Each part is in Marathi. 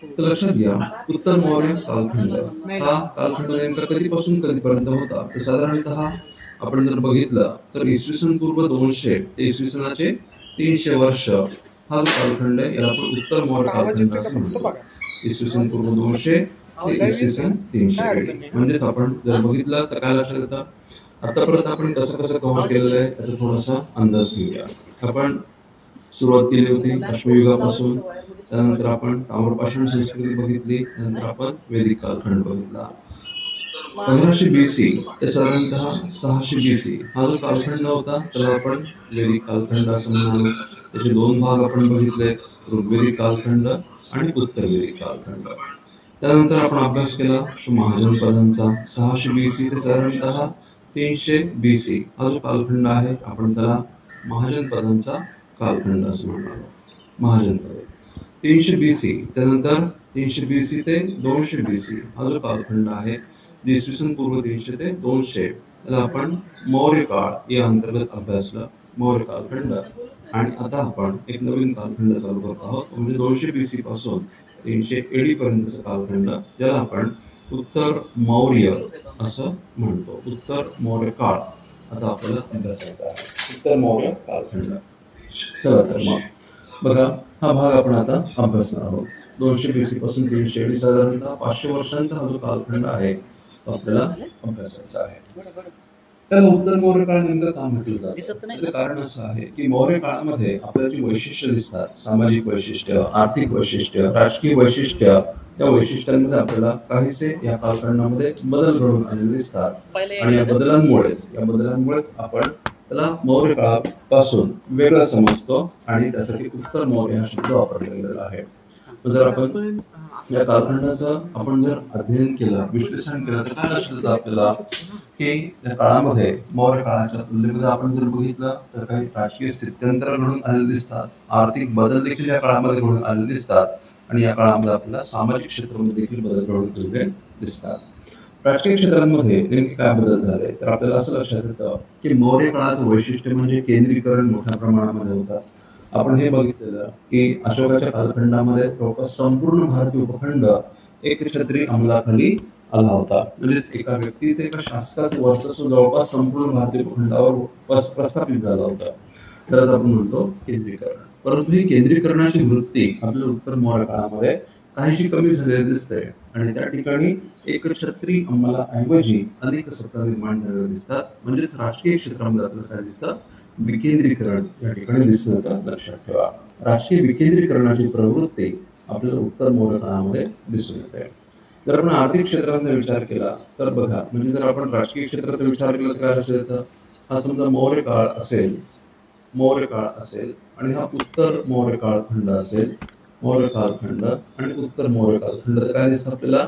तर लक्षात घ्या, उत्तर मौर्य कालखंड हा कालखंड नेमका कधीपासून कधीपर्यंत होता, तर साधारणतः आपण जर बघितलं तर इसवी सन पूर्व 200 ते इसवी सनाचे 300 वर्ष हा जो कालखंड आहे याला आपण उत्तर मौर्य कालखंड असं म्हणतो. इसवी सन पूर्व 200 ते इसवी सन 300 म्हणजेच आपण जर बघितलं तर काय लक्षात येतं, आतापर्यंत आपण कसं कसं कव्हर केलेलं आहे त्याचा थोडासा अंदाज घेऊया. आपण सुरुवात केली होती अश्मयुगापासून, त्यानंतर आपण ताम्रपाषाण संस्कृती बघितली, त्यानंतर आपण वैदिक कालखंड बघितला. 1500 BC ते साधारणतः 600 BC हा जो कालखंड होता त्याला आपण वैदिक कालखंड असं म्हणालो. त्याचे दोन भाग आपण बघितले, ऋग्वेदिक कालखंड आणि उत्तरवेदिक कालखंड. त्यानंतर आपण अभ्यास केला तो महाजनपदांचा. 600 BC ते साधारणतः 300 BC हा जो कालखंड आहे आपण त्याला महाजनपदांचा कालखंड असं म्हणालो. महाजनपदे 300 BC, त्यानंतर 300 BC ते 200 BC हा जो कालखंड आहे, इसवी सन पूर्व 300 ते 200 त्याला आपण मौर्य काळ या अंतर्गत अभ्यासला, मौर्य कालखंड. आणि आता आपण एक नवीन कालखंड चालू करत आहोत, म्हणजे 200 BC पासून 300 AD पर्यंतचा कालखंड, ज्याला आपण उत्तर मौर्य असं म्हणतो. उत्तर मौर्य काळ आता आपल्याला अभ्यासायचा आहे, उत्तर मौर्य कालखंड. चला तर मग बघा, हा भाग आपण आता अभ्यासणार आहोत. 200 BC पासून 300 AD साधारणतः 500 वर्षांचा हा जो कालखंड आहे तो आपल्याला अभ्यासायचा आहे. त्याला उत्तर मौर्य काळ नेमकं का म्हटलं जातं, त्याचं कारण असं आहे की मौर्य काळामध्ये आपल्याला जी वैशिष्ट्य दिसतात, सामाजिक वैशिष्ट्य, आर्थिक वैशिष्ट्य, राजकीय वैशिष्ट्य, त्या वैशिष्ट्यांमध्ये आपल्याला काहीसे या कालखंडामध्ये बदल घडून आलेले दिसतात. आणि या बदलांमुळेच आपण त्याला मौर्य काळापासून वेगळं समजतो आणि त्यासाठी उत्तर मौर्य हा शब्द वापरला गेलेला आहे. जर आपण या कालखंडाचं आपण जर अध्ययन केलं, विश्लेषण केलं, तर काय लक्षात येतं आपल्याला की या काळामध्ये मौर्य काळाच्या तुलनेमध्ये आपण जर बघितलं तर काही राजकीय स्थित्यंतर घडून आलेले दिसतात, आर्थिक बदल देखील या काळामध्ये घडून आलेले दिसतात, आणि या काळामध्ये आपल्याला सामाजिक क्षेत्रामध्ये देखील बदल घडून आलेले दिसतात. राजकीय क्षेत्रांमध्ये नेमके काय बदल झाले, तर आपल्याला असं लक्षात येतं की मौर्य काळाचं वैशिष्ट्य म्हणजे केंद्रीकरण मोठ्या प्रमाणामध्ये होतं. आपण हे बघितलेलं की अशोकाच्या कालखंडामध्ये जवळपास संपूर्ण भारतीय उपखंड एकछत्री अंमलाखाली आला होता. म्हणजेच एका व्यक्तीचे, एका शासकाचं वर्चस्व जवळपास संपूर्ण भारतीय उपखंडावर प्रस्थापित झालं होतं. त्यालाच आपण म्हणतो केंद्रीकरण. परंतु ही केंद्रीकरणाची वृत्ती आपल्या उत्तर मौर्य काळामध्ये काहीशी कमी झालेली दिसते, आणि त्या ठिकाणी एकछत्री अंमलाऐवजी अनेक सत्ता निर्माण झालेल्या दिसतात. म्हणजेच राजकीय क्षेत्रामध्ये आपल्याला काय दिसतं, विकेंद्रीकरण या ठिकाणी दिसून येतं. लक्षात ठेवा, राजकीय विकेंद्रीकरणाची प्रवृत्ती आपल्याला उत्तर मौर्य काळामध्ये दिसून येते. जर आपण आर्थिक क्षेत्राचा विचार केला तर बघा, म्हणजे जर आपण राजकीय क्षेत्राचा विचार केला तर काय लक्षात येतं, हा समजा मौर्य काळ असेल, मौर्य काळ असेल आणि हा उत्तर मौर्य कालखंड असेल, मौर्य कालखंड आणि उत्तर मौर्य कालखंड, तर काय दिसतं आपल्याला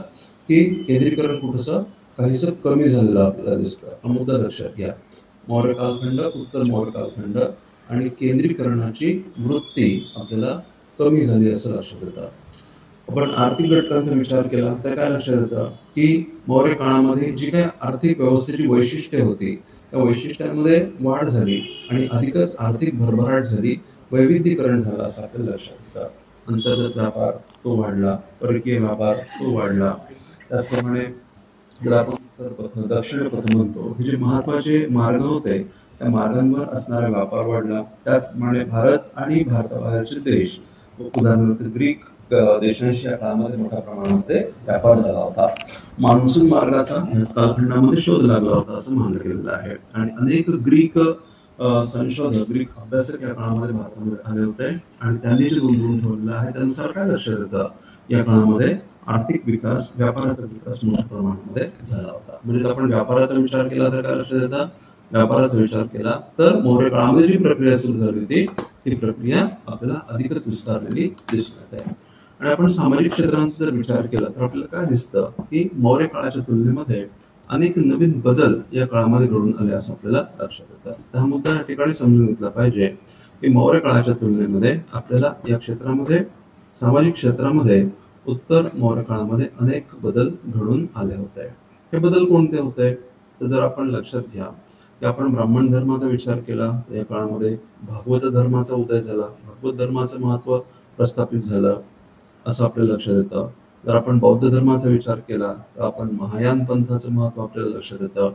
की केंद्रीकरण कुठंसं काहीसं कमी झालेलं आपल्याला दिसतं. हा मुद्दा लक्षात घ्या. मौर्य कालखंड, उत्तर मौर्य कालखंड आणि केंद्रीकरणाची वृत्ती आपल्याला कमी झाली असं लक्षात येतं. आपण आर्थिक घटकांचा विचार केला तर काय लक्षात येतं की मौर्य काळामध्ये जी काही आर्थिक व्यवस्थेची वैशिष्ट्ये होती त्या वैशिष्ट्यांमध्ये वाढ झाली आणि अधिकच आर्थिक भरभराट झाली, वैविध्यीकरण झालं असं आपल्याला लक्षात येतं. अंतर्गत व्यापार तो वाढला, परकीय व्यापार तो वाढला. त्याचप्रमाणे जर आपण उत्तर पथ, दक्षिण पथ म्हणतो, हे जे महत्वाचे मार्ग होते त्या मार्गांवर असणारा व्यापार वाढला. त्याचप्रमाणे भारत आणि भारताबाहेरचे देश, उदाहरणार्थ ग्रीक देशांशी या काळामध्ये मोठ्या प्रमाणामध्ये व्यापार झाला होता. मान्सून मार्गाचा या कालखंडामध्ये शोध लागला होता असं मानलं गेलेलं आहे. आणि अनेक ग्रीक संशोधक, ग्रीक अभ्यासक या काळामध्ये भारतामध्ये आले होते, आणि त्यांनी जे नोंदवून ठेवलेलं आहे त्यानुसार काय लक्षात येतं, या काळामध्ये आर्थिक विकास, व्यापाराचा विकास मोठ्या प्रमाणामध्ये झाला होता. म्हणजे आपण व्यापाराचा विचार केला तर काय लक्षात येतं, व्यापाराचा विचार केला तर मौर्य काळामध्ये जी प्रक्रिया सुरू झाली होती ती प्रक्रिया आपल्याला अधिकच विस्तारलेली दिसून येते. आणि आपण सामाजिक क्षेत्रांचा जर विचार केला तर आपल्याला काय दिसतं की मौर्य काळाच्या तुलनेमध्ये अनेक नवीन बदल या काळामध्ये घडून आले असं आपल्याला लक्षात येतं. हा मुद्दा या ठिकाणी समजून घेतला पाहिजे की मौर्य काळाच्या तुलनेमध्ये आपल्याला या क्षेत्रामध्ये, सामाजिक क्षेत्रामध्ये उत्तर मौर्य काळामध्ये अनेक बदल घडून आले होते. हे बदल कोणते होते, तर जर आपण लक्षात घ्या की आपण ब्राह्मण धर्माचा विचार केला तर या काळामध्ये भागवत धर्माचा उदय झाला, भागवत धर्माचं महत्व प्रस्थापित झालं. असं आपल्याला लक्षात येतं. जर आपण बौद्ध धर्माचा विचार केला तर आपण महायान पंथाचं महत्व आपल्याला लक्षात येतं.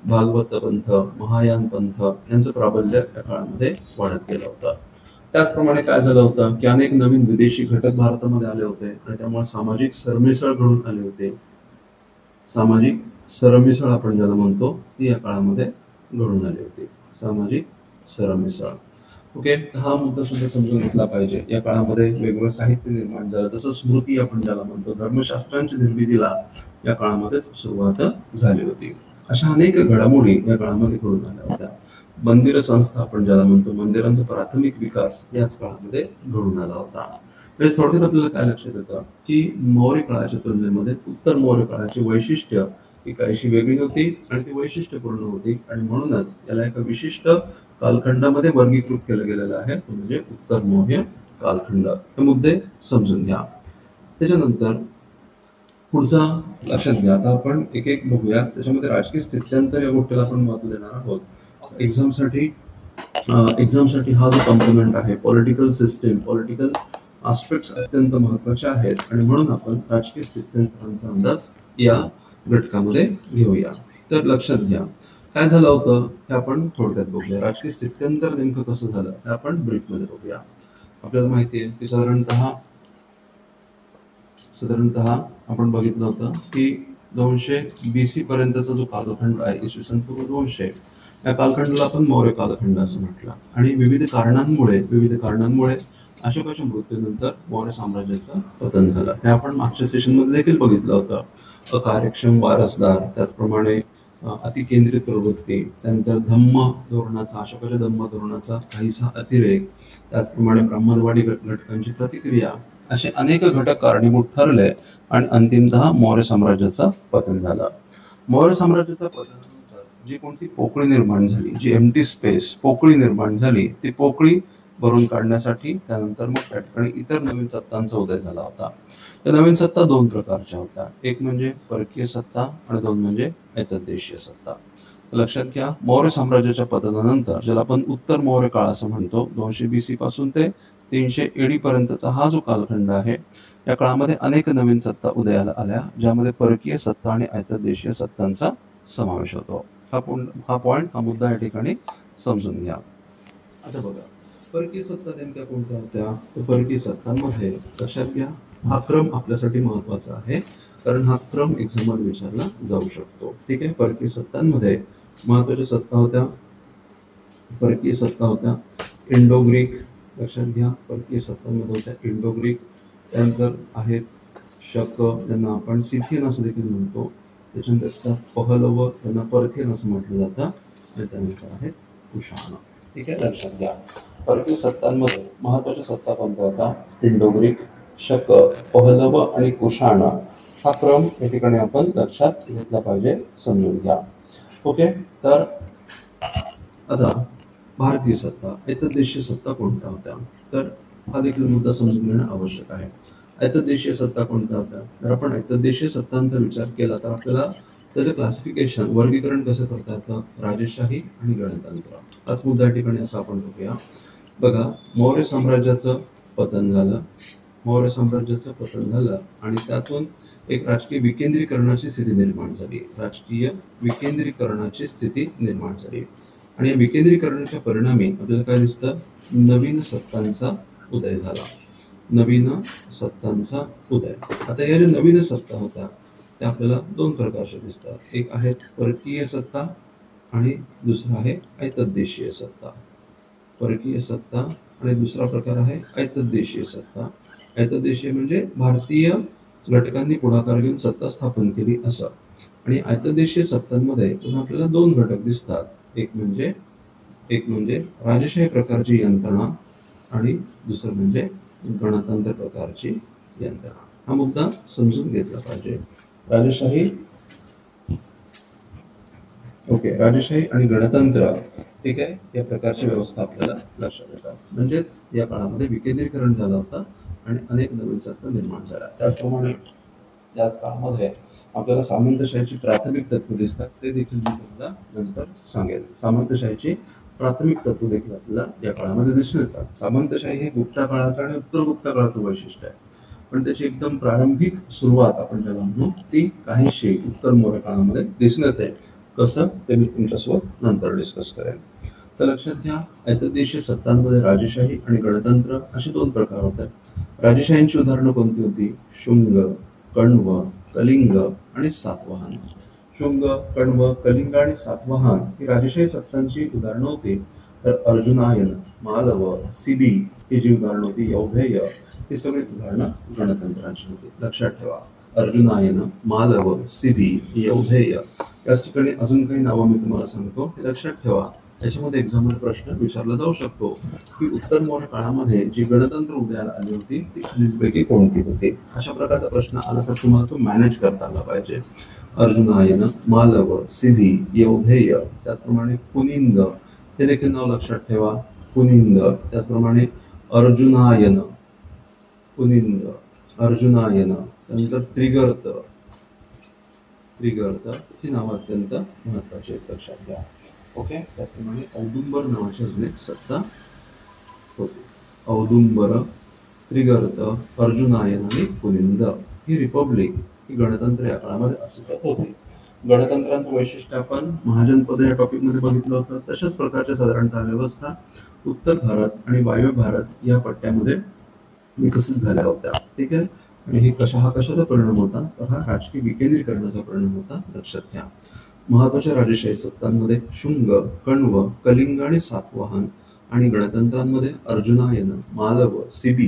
भागवत पंथ, महायान पंथ यांचं प्राबल्य या काळामध्ये वाढत गेलं होतं. त्याचप्रमाणे काय झालं होतं की अनेक नवीन विदेशी घटक भारतामध्ये आले होते आणि त्यामुळे सामाजिक सरमिसळ घडून आले होते. सामाजिक सरमिसळ आपण ज्याला म्हणतो ती या काळामध्ये घडून आली होती. सामाजिक सरमिसळ. ओके, हा मुद्दा सुद्धा समजून घेतला पाहिजे. या काळामध्ये वेगवेगळं साहित्य निर्माण झालं, तसं स्मृती आपण ज्याला म्हणतो, धर्मशास्त्रांच्या निर्मितीला या काळामध्येच सुरुवात झाली होती. अशा अनेक घडामोडी या काळामध्ये घडून आल्या होत्या. मंदिर संस्था आपण ज्याला म्हणतो, मंदिरांचा प्राथमिक विकास याच काळामध्ये घडून आला होता. म्हणजे थोडक्यात आपल्याला काय लक्षात येतं की मौर्य काळाच्या तुलनेमध्ये उत्तर मौर्य काळाची वैशिष्ट्य ही काहीशी वेगळी होती आणि ती वैशिष्ट्यपूर्ण होती आणि म्हणूनच याला एका विशिष्ट कालखंडामध्ये वर्गीकृत केलं गेलेलं आहे, तो म्हणजे उत्तर मौर्य कालखंड. हे मुद्दे समजून घ्या. त्याच्यानंतर पुढचा लक्षात घ्या. आता आपण एक एक बघूया. त्याच्यामध्ये राजकीय स्थित्यंतर या गोष्टीला आपण महत्व देणार आहोत. एक्झामसाठी हा जो कॉम्पोनंट आहे, पॉलिटिकल सिस्टीम, पॉलिटिकल आस्पेक्ट्स अत्यंत महत्वाचे आहेत आणि म्हणून आपण राजकीय स्थित्यंतरांचा अंदाज या घटकामध्ये घेऊया. तर लक्षात घ्या काय झालं होतं हे आपण थोडक्यात बघूया. राजकीय स्थित्यंतर नेमकं कसं झालं हे आपण ब्रीफमध्ये बघूया. आपल्याला माहिती आहे की साधारणतः आपण बघितलं होतं की 200 BC पर्यंतचा जो कालखंड आहे, इसवी सन पूर्व 200, या कालखंडाला आपण मौर्य कालखंड असं म्हटलं. आणि विविध कारणांमुळे अशोकाच्या मृत्यूनंतर मौर्य साम्राज्याचं पतन झालं. हे आपण मागच्या सेशनमध्ये देखील बघितलं होतं. अकार्यक्षम वारसदार, त्याचप्रमाणे अतिकेंद्रित प्रवृत्ती, त्यानंतर अशोकाच्या धम्म धोरणाचा काहीसा अतिरेक, त्याचप्रमाणे ब्राह्मणवादी घटकांची प्रतिक्रिया, असे अनेक घटक कारणीभूत ठरले आणि अंतिमतः मौर्य साम्राज्याचं पतन झालं. मौर्य साम्राज्याच्या पतनानंतर जी कोणती पोकळी निर्माण झाली, जी एम्प्टी स्पेस पोकळी निर्माण झाली, ती पोकळी भरून काढण्यासाठी त्यानंतर मग त्या ठिकाणी इतर नवीन सत्तांचा उदय झाला होता. त्या नवीन सत्ता दोन प्रकारच्या होत्या. एक म्हणजे परकीय सत्ता आणि दोन म्हणजे ऐतद्देशीय सत्ता. लक्षात घ्या, मौर्य साम्राज्याच्या पतनानंतर ज्याला आपण उत्तर मौर्य काळ असं म्हणतो, 200 BC पासून ते 300 AD पर्यंतचा हा जो कालखंड आहे, या काळामध्ये अनेक नवीन सत्ता उदयाला आल्या, ज्यामध्ये परकीय सत्ता आणि ऐतद्देशीय सत्तांचा समावेश होतो. हा मुद्दा या ठिकाणी समजून घ्या. आता बघा, परकीय सत्ता नेमक्या कोणत्या होत्या? तर परकीय सत्तांमध्ये लक्षात घ्या, हा क्रम आपल्यासाठी महत्वाचा आहे कारण हा क्रम एक्झामवर विचारला जाऊ शकतो. ठीक आहे. परकीय सत्तांमध्ये महत्वाच्या परकीय सत्ता होत्या इंडो ग्रीक. लक्षात घ्या, परकीय सत्तांमध्ये होत्या इंडो ग्रीक. त्यानंतर आहेत शक, ज्यांना आपण सिथियन असं देखील म्हणतो. त्याच्यानंतर पहलव, त्यांना पर्थियन असं म्हटलं जातं. आणि त्यानंतर आहेत कुशाण. ठीक आहे, लक्षात घ्या. परकीय सत्तांमध्ये महत्वाच्या सत्ता कोणत्या होत्या? इंडो ग्रीक, शक, पहलव आणि कुशाण. हा क्रम या ठिकाणी आपण लक्षात घेतला पाहिजे, समजून घ्या. ओके, तर आता भारतीय सत्ता, ऐतद्देशीय सत्ता कोणत्या होत्या? तर हा देखील मुद्दा समजून घेणं आवश्यक आहे. ऐतद्देशीय सत्ता कोणत्या होत्या? जर आपण ऐतद्देशीय सत्तांचा विचार केला तर आपल्याला त्याचं क्लासिफिकेशन, वर्गीकरण कसं करता येतं? राजेशाही आणि गणतंत्र. हाच मुद्दा या ठिकाणी असं आपण बघूया. बघा, मौर्य साम्राज्याचं पतन झालं आणि त्यातून एक राजकीय विकेंद्रीकरणाची स्थिती निर्माण झाली. आणि या विकेंद्रीकरणाच्या परिणामी आपल्याला काय दिसतं? नवीन सत्तांचा उदय. आता या ज्या नवीन सत्ता होत्या त्या आपल्याला दोन प्रकारच्या दिसतात. एक आहे परकीय सत्ता आणि दुसरा आहे ऐतद्देशीय सत्ता. परकीय सत्ता आणि दुसरा प्रकार आहे ऐतद्देशीय सत्ता. ऐतद्देशीय म्हणजे भारतीय घटकांनी पुढाकार घेऊन सत्ता स्थापन केली असं. आणि ऐतद्देशीय सत्तांमध्ये पुन्हा आपल्याला दोन घटक दिसतात. एक म्हणजे राजेशाही प्रकारची यंत्रणा आणि दुसरं म्हणजे गणतंत्र प्रकारची यंत्रणा. हा मुद्दा समजून घेतला पाहिजे. राजेशाही आणि गणतंत्र, ठीक आहे, या प्रकारची व्यवस्था आपल्याला लक्षात येतात. म्हणजेच या काळामध्ये विकेंद्रीकरण झालं होतं आणि अनेक नवीन सत्ता निर्माण झाल्या. त्याचप्रमाणे याच काळामध्ये आपल्याला सामंतशाहीची प्राथमिक तत्व दिसतात. ते देखील मी तुम्हाला नंतर सांगेल. सामंतशाहीची प्राथमिक तत्व देखील आपल्याला या काळामध्ये दिसून येतात. सामंतशाही हे गुप्त काळाचं आणि उत्तर गुप्त काळाचं वैशिष्ट्य आहे. पण त्याची एकदम प्रारंभिक सुरुवात आपण ज्याला म्हणू ती काहीशी उत्तर मौर्य काळामध्ये दिसून येते. कसं ते मी तुमच्यासोबत नंतर डिस्कस करेन. तर लक्षात घ्या, ऐतदेशीय सत्तांमध्ये राजेशाही आणि गणतंत्र असे दोन प्रकार होते. राजेशाहींची उदाहरणं कोणती होती? शुंग, कण्व, कलिंग आणि सातवाहन. शुंग, कण्व, कलिंग आणि सातवाहन ही राजेशाही सत्तांची उदाहरणं होती. तर अर्जुनायन, मालव, सिबी ही जी उदाहरणं होती, यौधेय, ही सगळी उदाहरणं गणतंत्रांची होती. लक्षात ठेवा, अर्जुनायन, मालव, सिबी, यौधेय. याच ठिकाणी अजून काही नावं मी तुम्हाला सांगतो, ते लक्षात ठेवा. त्याच्यामध्ये एक्झामला प्रश्न विचारला जाऊ शकतो की उत्तर मौर्य काळामध्ये जी गणतंत्र उदयाला आली होती ती खालीलपैकी कोणती होती. अशा प्रकारचा प्रश्न आला तर तुम्हाला तो मॅनेज करता आला पाहिजे. अर्जुनायन, मालव, सिबी, यौधेय, त्याचप्रमाणे कुनिंद हे देखील नाव लक्षात ठेवा. कुनिंद, त्याचप्रमाणे अर्जुनायन, कुनिंद, अर्जुनायन, त्यानंतर त्रिगर्त, त्रिगर्त ही नावं अत्यंत महत्वाची आहेत, लक्षात घ्या. ओके. त्याचप्रमाणे औदुंबर नावाची अजून एक सत्ता होती. औदुंबर, त्रिगर्त, अर्जुनायन आणि कुनिंद ही रिपब्लिक, ही गणतंत्र या काळामध्ये अस्तित्वात होती. गणतंत्रांचं वैशिष्ट्य आपण महाजनपद या टॉपिक मध्ये बघितलं होतं. तशाच प्रकारच्या साधारणतः व्यवस्था उत्तर भारत आणि वायव्य भारत या पट्ट्यामध्ये विकसित झाल्या होत्या. ठीक आहे. आणि हे कशाचा परिणाम होता? तर हा राजकीय विकेंद्रीकरणाचा परिणाम होता, लक्षात घ्या. महत्वाच्या राजेशाही सत्तांमध्ये शुंग, कण्व, कलिंग आणि सातवाहन, आणि गणतंत्रांमध्ये अर्जुनायन, मालव, सिबी,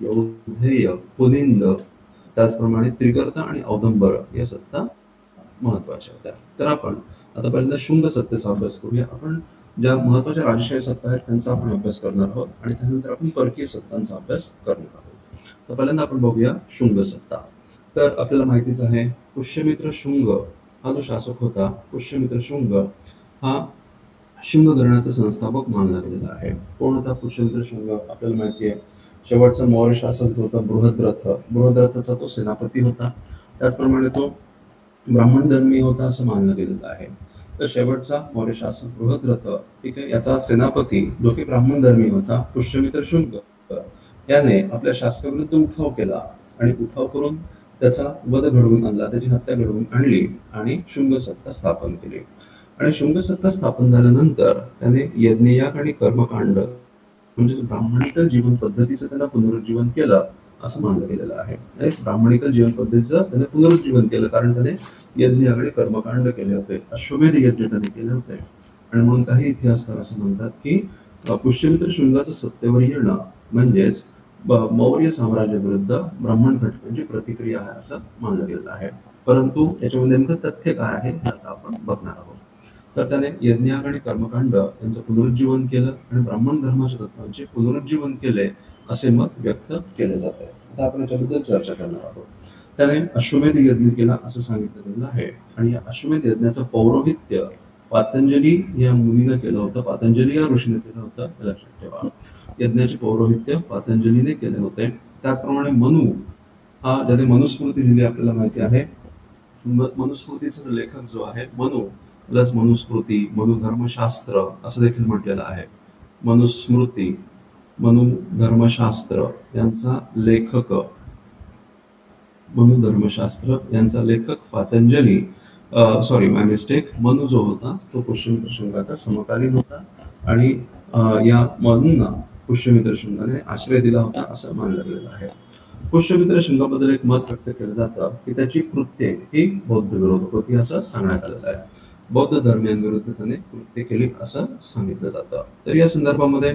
यौधेय, कुनिंद, त्याचप्रमाणे त्रिगर्त आणि औदुंबर या सत्ता महत्वाच्या होत्या. तर आपण आता पहिल्यांदा शुंग सत्तेचा अभ्यास करूया. आपण ज्या महत्वाच्या राजेशाही सत्ता आहेत त्यांचा आपण अभ्यास करणार आहोत आणि त्यानंतर आपण परकीय सत्तांचा अभ्यास करणार आहोत. तर पहिल्यांदा आपण बघूया शुंग सत्ता. तर आपल्याला माहितीच आहे, पुष्यमित्र शुंग हा जो शासक होता, पुष्यमित्र शुंग हा शुंग घराण्याचा संस्थापक मानला गेलेला आहे. कोण होता पुष्यमित्र शुंग? आपल्याला माहिती आहे, शेवटचा मौर्य शासक जो होता बृहद्रथ, बृहद्रथचा तो सेनापती होता. त्याचप्रमाणे तो ब्राह्मण धर्मी होता असं मानलं गेलेलं आहे. तर शेवटचा मौर्य शासक बृहद्रथ, ठीक आहे, याचा सेनापती जो की ब्राह्मण धर्मी होता, पुष्यमित्र शुंग, याने आपल्या शासकाविरुद्ध उठाव केला आणि उठाव करून त्याचा वध घडवून आणला, त्याची हत्या घडवून आणली आणि शुंग सत्ता स्थापन केली. आणि शुंग सत्ता स्थापन झाल्यानंतर त्याने यज्ञयाग आणि कर्मकांड म्हणजेच ब्राह्मणिकल जीवन पद्धतीचं त्याला पुनरुज्जीवन केलं असं मानलं गेलेलं आहे. ब्राह्मणिकल जीवन पद्धतीचं त्याने पुनरुज्जीवन केलं कारण त्याने यज्ञ आणि कर्मकांड केले होते, अश्वमेध यज्ञ त्याने केले होते. आणि म्हणून काही इतिहासकार असं म्हणतात की पुष्यमित्र शुंगाचं सत्तेवर येणं म्हणजेच मौर्य साम्राज्याविरुद्ध ब्राह्मण घटकांची प्रतिक्रिया आहे असं मानलं गेलेलं आहे. परंतु याच्यामध्ये नेमकं तथ्य काय आहे याचा आपण बघणार आहोत. तर त्याने यज्ञयाग आणि कर्मकांड यांचं पुनरुज्जीवन केलं आणि ब्राह्मण धर्माच्या तत्वांचे पुनरुज्जीवन केले असे मत व्यक्त केले जाते. आता आपण याच्याबद्दल चर्चा करणार आहोत. त्याने अश्वमेध यज्ञ केला असं सांगितलं गेलं आहे आणि या अश्वमेध यज्ञाचं पौरोहित्य पातंजली या मुनीनं केलं होतं, पातंजली या ऋषीने केलं होतं, लक्षात ठेवा. यज्ञाचे पौरोहित्य पातंजलीने केले होते. त्याचप्रमाणे मनु हा, ज्याने मनुस्मृती लिहिली आपल्याला माहिती आहे. मनुस्मृतीचा लेखक जो आहे मनु प्लस मनुस्मृती, मनु धर्मशास्त्र असं देखील म्हटलेलं आहे. मनुस्मृती, मनु धर्मशास्त्र यांचा लेखक, मनु धर्मशास्त्र यांचा लेखक पातंजली, सॉरी माय मिस्टेक, मनु जो होता तो पुष्यमित्र शुंगाचा समकालीन होता आणि या मनुंना पुष्यमित्र शुंगाने आश्रय दिला होता असं मानलं गेलेलं आहे. पुष्यमित्र शुंगाबद्दल एक मत व्यक्त केलं जातं की त्याची कृत्ये ही बौद्ध विरोधक होती असं सांगण्यात आलेलं आहे. बौद्ध धर्मियांविरुद्ध त्याने कृत्य केली असं सांगितलं जातं. तर या संदर्भामध्ये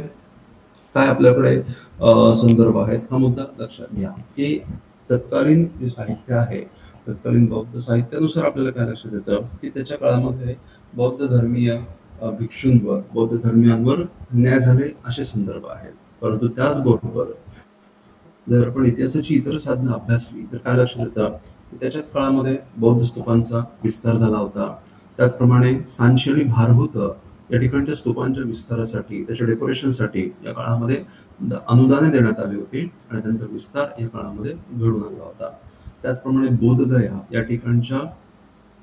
काय आपल्याकडे संदर्भ आहेत हा मुद्दा लक्षात घ्या की तत्कालीन जे साहित्य आहे, तत्कालीन बौद्ध साहित्यानुसार आपल्याला काय लक्षात येतं की त्याच्या काळामध्ये बौद्ध धर्मीय भिक्षूंवर, बौद्ध धर्मियांवर अन्याय झाले असे संदर्भ आहेत. परंतु त्याचबरोबर जर आपण इतिहासाची इतर साधनं अभ्यासली तर काय लक्षात येतं की त्याच्याच काळामध्ये बौद्ध स्तूपांचा विस्तार झाला होता. त्याचप्रमाणे सांची आणि भारभूत या ठिकाणच्या स्तूपांच्या विस्तारासाठी, त्याच्या डेकोरेशनसाठी या काळामध्ये अनुदाने देण्यात आली होती आणि त्यांचा विस्तार या काळामध्ये घडून आणला होता. त्याचप्रमाणे बोधगया या ठिकाणच्या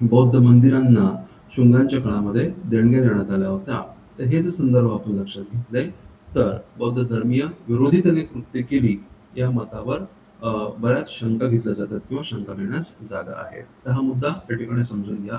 बौद्ध मंदिरांना शुंगांच्या काळामध्ये देणग्या देण्यात आल्या होत्या. तर हे जे संदर्भ आपण लक्षात घेतले तर बौद्ध धर्मीय विरोधी त्याने कृत्य केली या मतावर बऱ्याच शंका घेतल्या जातात किंवा शंका घेण्यास जागा आहे. तर हा मुद्दा त्या ठिकाणी समजून घ्या.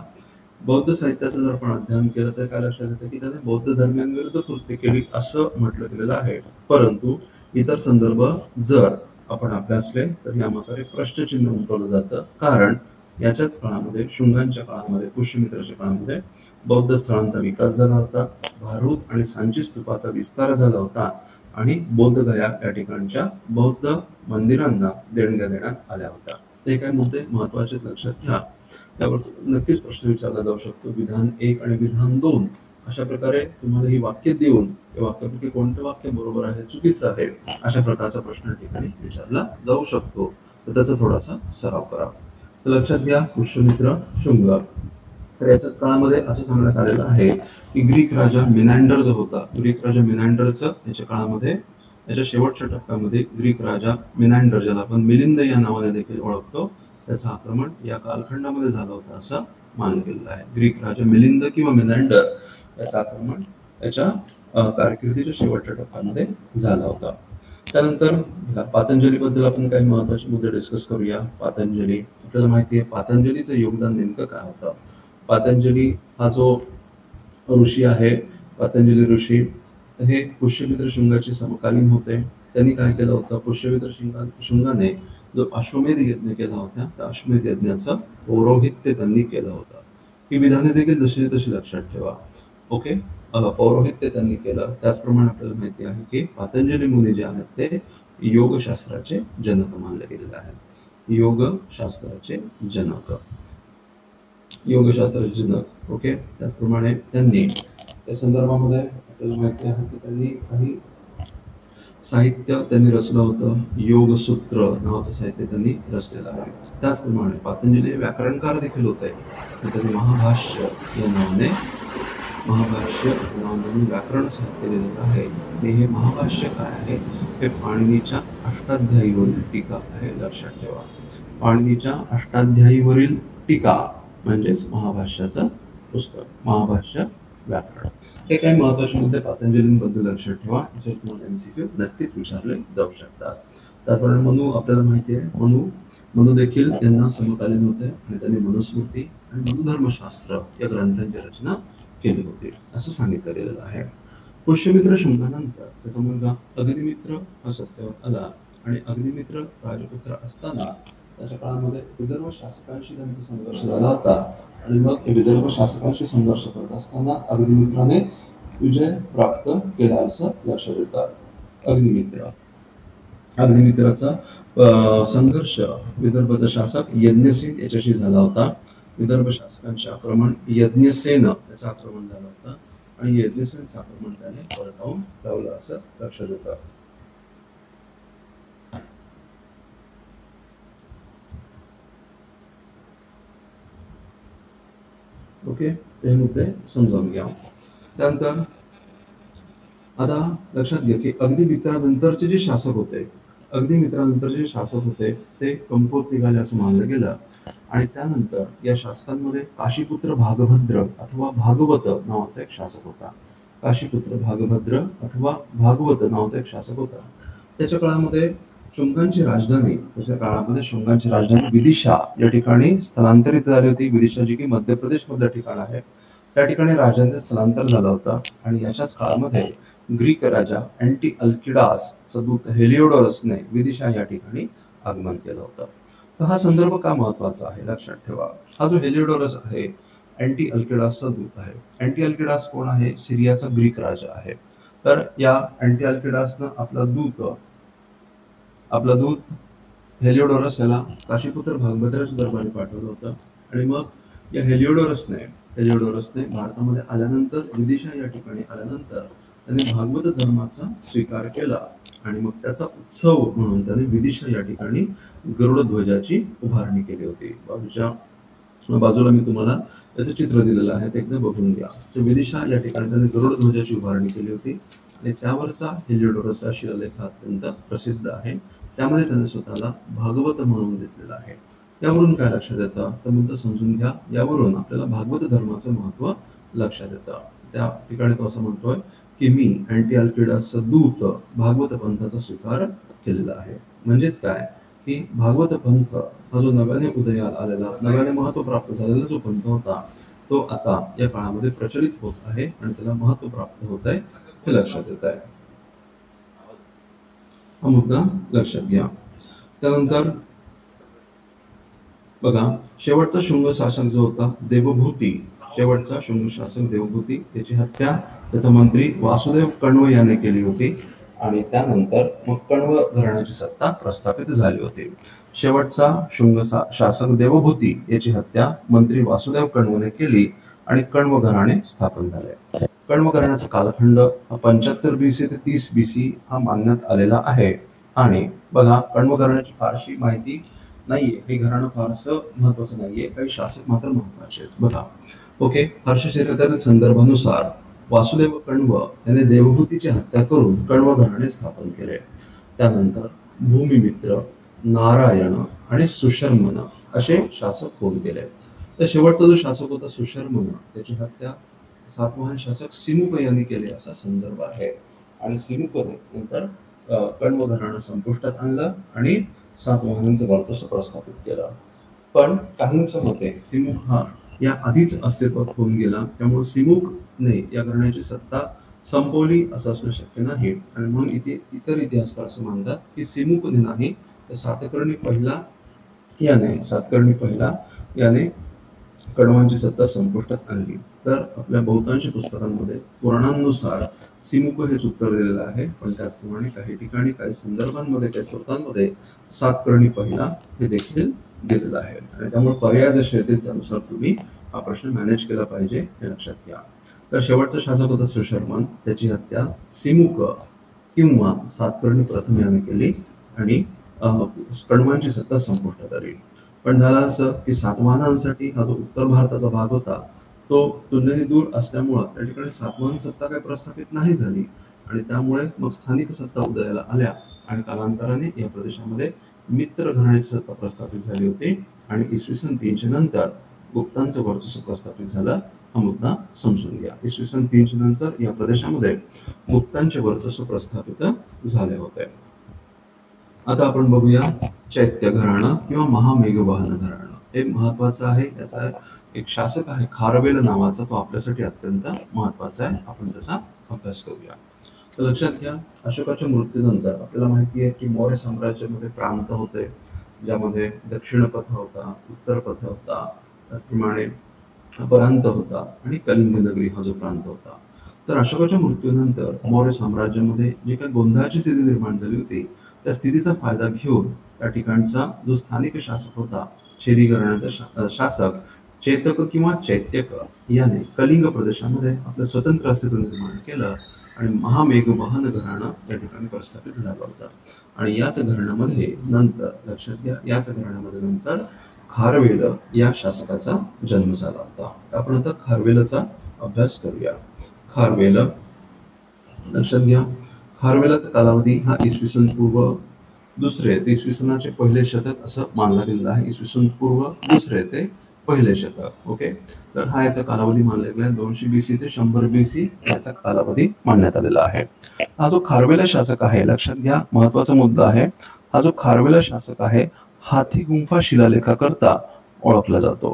बौद्ध साहित्याचं जर आपण अध्ययन केलं तर काय लक्षात येतं की त्याने बौद्ध धर्मियांविरुद्ध कृत्य केली असं म्हटलं गेलेलं आहे. परंतु इतर संदर्भ जर आपण अभ्यासले तर यामागे प्रश्नचिन्ह उमटवलं जातं. कारण याच्याच काळामध्ये, शुंगांच्या काळामध्ये, पुष्यमित्राच्या काळामध्ये बौद्ध स्थळांचा विकास झाला होता. भारूड आणि सांची स्तूपाचा विस्तार झाला होता आणि बोधगया या ठिकाणच्या बौद्ध मंदिरांना देणग्या देण्यात आल्या होत्या. ते काही मुद्दे महत्वाचे लक्षात घ्या. त्यावर नक्कीच प्रश्न विचारला जाऊ शकतो. विधान 1 आणि विधान 2 अशा प्रकारे तुम्हाला ही वाक्य देऊन त्या वाक्यापैकी कोणतं वाक्य बरोबर आहे, चुकीचं आहे, अशा प्रकारचा प्रश्न ठिकाणी विचारला जाऊ शकतो. तर त्याचा थोडासा सराव करा. तर लक्षात घ्या, पुष्यमित्र, शुंग. तर याच्याच काळामध्ये असं सांगण्यात आलेलं आहे की ग्रीक राजा मिनॅंडर जो होता, ग्रीक राजा मिनॅंडरचं याच्या काळामध्ये, याच्या शेवटच्या टप्प्यामध्ये ग्रीक राजा मिनॅंडर, ज्याला आपण मिलिंद या नावाने देखील ओळखतो, त्याचं आक्रमण या कालखंडामध्ये झालं होतं असं मानलं गेलेलं आहे. ग्रीक राजा मिलिंद किंवा मिनॅंडर याचं आक्रमण त्याच्या कारकिर्दीच्या शेवटच्या टप्प्यामध्ये झाला होता. त्यानंतर पातंजलीबद्दल आपण काही महत्वाचे मुद्दे डिस्कस करूया. पातंजली, आपल्याला माहिती आहे पातंजलीचं योगदान नेमकं काय होतं. पातंजली हा जो ऋषी आहे, पतंजली ऋषी, हे पुष्यमित्र शुंगाचे समकालीन होते. त्यांनी काय केलं होतं, पुष्यमित्र शुंगाने जो अश्वमेध यज्ञ केला होता, त्या अश्वमेध यज्ञाचं पौरोहित्य त्यांनी केलं होतं. ही विधाने देखील जशी तशी लक्षात ठेवा. ओके, पौरोहित्य त्यांनी केलं. त्याचप्रमाणे आपल्याला माहिती आहे की पतंजली मुनी जे आहेत ते योगशास्त्राचे जनक मानले गेलेले आहेत. योगशास्त्राचे जनक, योगशास्त्राचे जनक. ओके, त्याचप्रमाणे त्यांनी त्या संदर्भामध्ये आपल्याला माहिती आहे की त्यांनी काही साहित्य त्यांनी रचलं होतं. योगसूत्र नावाचं साहित्य त्यांनी रचलेलं आहे. त्याचप्रमाणे पतंजली व्याकरणकार देखील होते. त्यांनी महाभाष्य या नावाने, महाभाष्य नावाने व्याकरण साहित्य दिलेलं आहे. आणि हे महाभाष्य काय आहे, हे पाणिनीच्या अष्टाध्यायीवरील टीका आहे. लक्षात ठेवा, पाणिनीच्या अष्टाध्यायीवरील टीका म्हणजेच महाभाष्याचं पुस्तक, महाभाष्य व्याकरण. हे काही महत्वाचे मुद्दे पतंजलींबद्दल लक्षात ठेवा. जर तुम्हाला एमसीक्यू नक्कीच विचारले जाऊ शकतात. त्याचप्रमाणे मनु, आपल्याला माहिती आहे मनु देखील त्यांना समकालीन होते आणि त्यांनी मनुस्मृती आणि मनुधर्मशास्त्र या ग्रंथांची रचना केली होती असं सांगितलं गेलेलं आहे. पुष्यमित्र शुंगानंतर त्याचा मुलगा अग्निमित्र हा सत्तेवर आला आणि अग्निमित्र राजपुत्र असताना त्याच्या काळामध्ये विदर्भ शासकांशी त्यांचा संघर्ष झाला होता. आणि मग विदर्भ शासकांशी संघर्ष करत असताना अग्निमित्राने विजय प्राप्त केला असं लक्षात येतं. अग्निमित्राचा संघर्ष विदर्भाचा शासक यज्ञसेन याच्याशी झाला होता. विदर्भ शासकांचे आक्रमण यज्ञसेन याचं आक्रमण झालं होतं आणि यज्ञसेनचं आक्रमण त्याने परतावून लावलं असं लक्षात येतं. ओके, ते मुद्दे समजावून घ्या. त्यानंतर आता लक्षात घ्या की अग्निमित्रानंतरचे जे शासक होते ते कमकुवत निघाले असं मानलं गेलं. आणि त्यानंतर या शासकांमध्ये काशीपुत्र भागभद्र अथवा भागवत नावाचा एक शासक होता. काशीपुत्र भागभद्र अथवा भागवत नावाचा एक शासक होता. त्याच्या काळामध्ये शुंगांची राजधानी, त्याच्या काळामध्ये शुंगांची राजधानी विदिशा या ठिकाणी स्थलांतरित झाली होती. विदिशा जी की मध्य प्रदेश मधलं ठिकाण आहे, त्या ठिकाणी राजांचं स्थलांतर झालं होतं. आणि याच्याच काळामध्ये ग्रीक राजा अँटिअल्किडासचा दूत हेलिओडोरसने विदिशा या ठिकाणी आगमन केलं होतं. तर हा संदर्भ का महत्वाचा आहे लक्षात ठेवा. हा जो हेलिओडोरस आहे अँटिअल्किडासचा दूत आहे. अँटिअल्किडास कोण आहे, सिरियाचा ग्रीक राजा आहे. तर या अँटिअल्किडासनं आपला दूत हेलिओडोरस याला काशीपुत्र भागभद्राच्या दरबारी पाठवलं होतं. आणि मग या हेलिओडोरसने भारतामध्ये आल्यानंतर, विदिशा या ठिकाणी आल्यानंतर त्याने भागवत धर्माचा स्वीकार केला. आणि मग त्याचा उत्सव म्हणून त्याने विदिशा या ठिकाणी गरुड ध्वजाची उभारणी केली होती. बाजूला मी तुम्हाला त्याचं चित्र दिलेलं आहे, ते एकदा बघून घ्या. तर विदिशा या ठिकाणी त्याने गरुड ध्वजाची उभारणी केली होती आणि त्यावरचा हेलिओडोरसचा शिलालेख अत्यंत प्रसिद्ध आहे. त्यामध्ये त्याने स्वतःला भागवत म्हणून घेतलेला आहे. त्यावरून काय लक्षात येतं, तर मुद्दा समजून घ्या. यावरून आपल्याला भागवत धर्माचं महत्व लक्षात येतं. त्या ठिकाणी तो असं म्हणतोय की मी अँटिअल्किडासचा दूत भागवत पंथाचा स्वीकार केलेला आहे. म्हणजेच काय की भागवत पंथ हा जो नव्याने उदयाला आलेला, नव्याने महत्व प्राप्त झालेला जो पंथ होता तो आता या काळामध्ये प्रचलित होत आहे आणि त्याला महत्व प्राप्त होत आहे हे लक्षात येत आहे. हा मुद्दा लक्षात घ्या. त्यानंतर बघा, शेवटचा शुंग शासक जो होता देवभूती, शेवटचा शुंग शासक देवभूती, त्याची हत्या त्याचा मंत्री वासुदेव कण्व याने केली होती आणि त्यानंतर मग कण्व घराण्याची सत्ता प्रस्थापित झाली होती. शेवटचा शुंग शासक देवभूती याची हत्या मंत्री वासुदेव कण्वने केली आणि कण्व घराणे स्थापन झाले. कण्व घराण्याचा कालखंड 75 BC ते 30 BC हा मानण्यात आलेला आहे. आणि बघा, कण्व घराण्याची फारशी माहिती नाहीये, हे घराणं फारसं महत्वाचं नाहीये, काही शासक मात्र महत्वाचे आहेत. बघा, ओके, हर्षचरित्रातील संदर्भानुसार वासुदेव कण्व याने देवभूतीची हत्या करून कण्व घराणे स्थापन केले. त्यानंतर भूमिमित्र, नारायण आणि सुशर्मन असे शासक होऊन गेले. तर शेवटचा जो शासक होता सुशर्मन, त्याची हत्या सातवाहन शासक सिमुक यांनी केले असा संदर्भ आहे. आणि सिमुकने नंतर कण्व घराणं संपुष्टात आणलं आणि सातवाहनांचं वर्चस्व प्रस्थापित केलं. पण काहींच्या मते सिमुक हा या आधीच अस्तित्वात होऊन गेला, त्यामुळे सिमुकने या घराण्याची सत्ता संपवली असं असणं शक्य नाही. आणि म्हणून इथे इतर इतिहासकार असं मानतात की सिमुकने नाही, तर सातकर्णी पहिला याने कण्वांची सत्ता संपुष्टात आणली. तर आपल्या बहुतांश पुस्तकांमध्ये पुराणांनुसार सिमुक हेच उत्तर दिलेलं आहे, पण त्याचप्रमाणे काही ठिकाणी, काही संदर्भांमध्ये, काही स्रोतांमध्ये सातकर्णी पहिला हे देखील दिलेलं आहे. आणि त्यामुळे पर्याय जसे येतील त्यानुसार तुम्ही हा प्रश्न मॅनेज केला पाहिजे हे लक्षात घ्या. तर शेवटचा शासक होता सुशर्मन, त्याची हत्या सिमुक किंवा सातकर्णी प्रथम याने केली आणि कण्वांची सत्ता संपुष्टात आली. पण झालं असं की सातवाहनांसाठी हा जो उत्तर भारताचा भाग होता तो तुलनेने दूर असल्यामुळं त्या ठिकाणी सातवाहन सत्ता काही प्रस्थापित नाही झाली आणि त्यामुळे मग स्थानिक सत्ता उदयाला आल्या आणि कालांतराने या प्रदेशामध्ये मित्र घराण्याची सत्ता प्रस्थापित झाली होती आणि इसवी सन 300 नंतर गुप्तांचं वर्चस्व प्रस्थापित झालं. हा मुद्दा समजून घ्या. इसवी सन 300 नंतर या प्रदेशामध्ये गुप्तांचे वर्चस्व प्रस्थापित झाले होते. आता आपण बघूया चैत्य घराणं किंवा महामेघवाहन घराणं. हे महत्वाचं आहे. याचा एक शासक आहे खारवेल नावाचा, तो आपल्यासाठी अत्यंत महत्वाचा आहे, आपण त्याचा अभ्यास करूया. तर लक्षात घ्या, अशोकाच्या मृत्यूनंतर आपल्याला माहिती आहे की मौर्य साम्राज्यामध्ये प्रांत होते, ज्यामध्ये दक्षिण पथ होता, उत्तर पथ होता, त्याचप्रमाणे परांत होता आणि कलिंग नगरी हा जो प्रांत होता. तर अशोकाच्या मृत्यूनंतर मौर्य साम्राज्यामध्ये जी काही गोंधळाची स्थिती निर्माण झाली होती, त्या स्थितीचा फायदा घेऊन त्या ठिकाणचा जो स्थानिक शासक होता, छेदी घराण्याचा शासक चेतक किंवा चैत्यक याने कलिंग प्रदेशामध्ये आपलं स्वतंत्र अस्तित्व निर्माण केलं आणि महामेघवाहन घराणं या ठिकाणी प्रस्थापित झालं होतं. आणि याच घराण्यामध्ये नंतर, लक्षात घ्या, याच घराण्यामध्ये नंतर खारवेल या शासकाचा जन्म झाला होता. आपण आता खारवेलचा अभ्यास करूया. खारवेल, लक्षात घ्या, खारवेलाचा कालावधी हा इसवी सन पूर्व दुसरे ते इसवी सनाचे पहिले शतक असं मानला गेलेला आहे. इसवी सन पूर्व दुसरे ते पहिले शतक. ओके, तर हा याचा कालावधी मानला गेला आहे. 200 BC ते 100 BC याचा कालावधी मानण्यात आलेला आहे. हा जो खारवेला शासक आहे, लक्षात घ्या, महत्वाचा मुद्दा आहे, हा जो खारवेला शासक आहे हाथी गुंफा शिलालेखाकरता ओळखला जातो.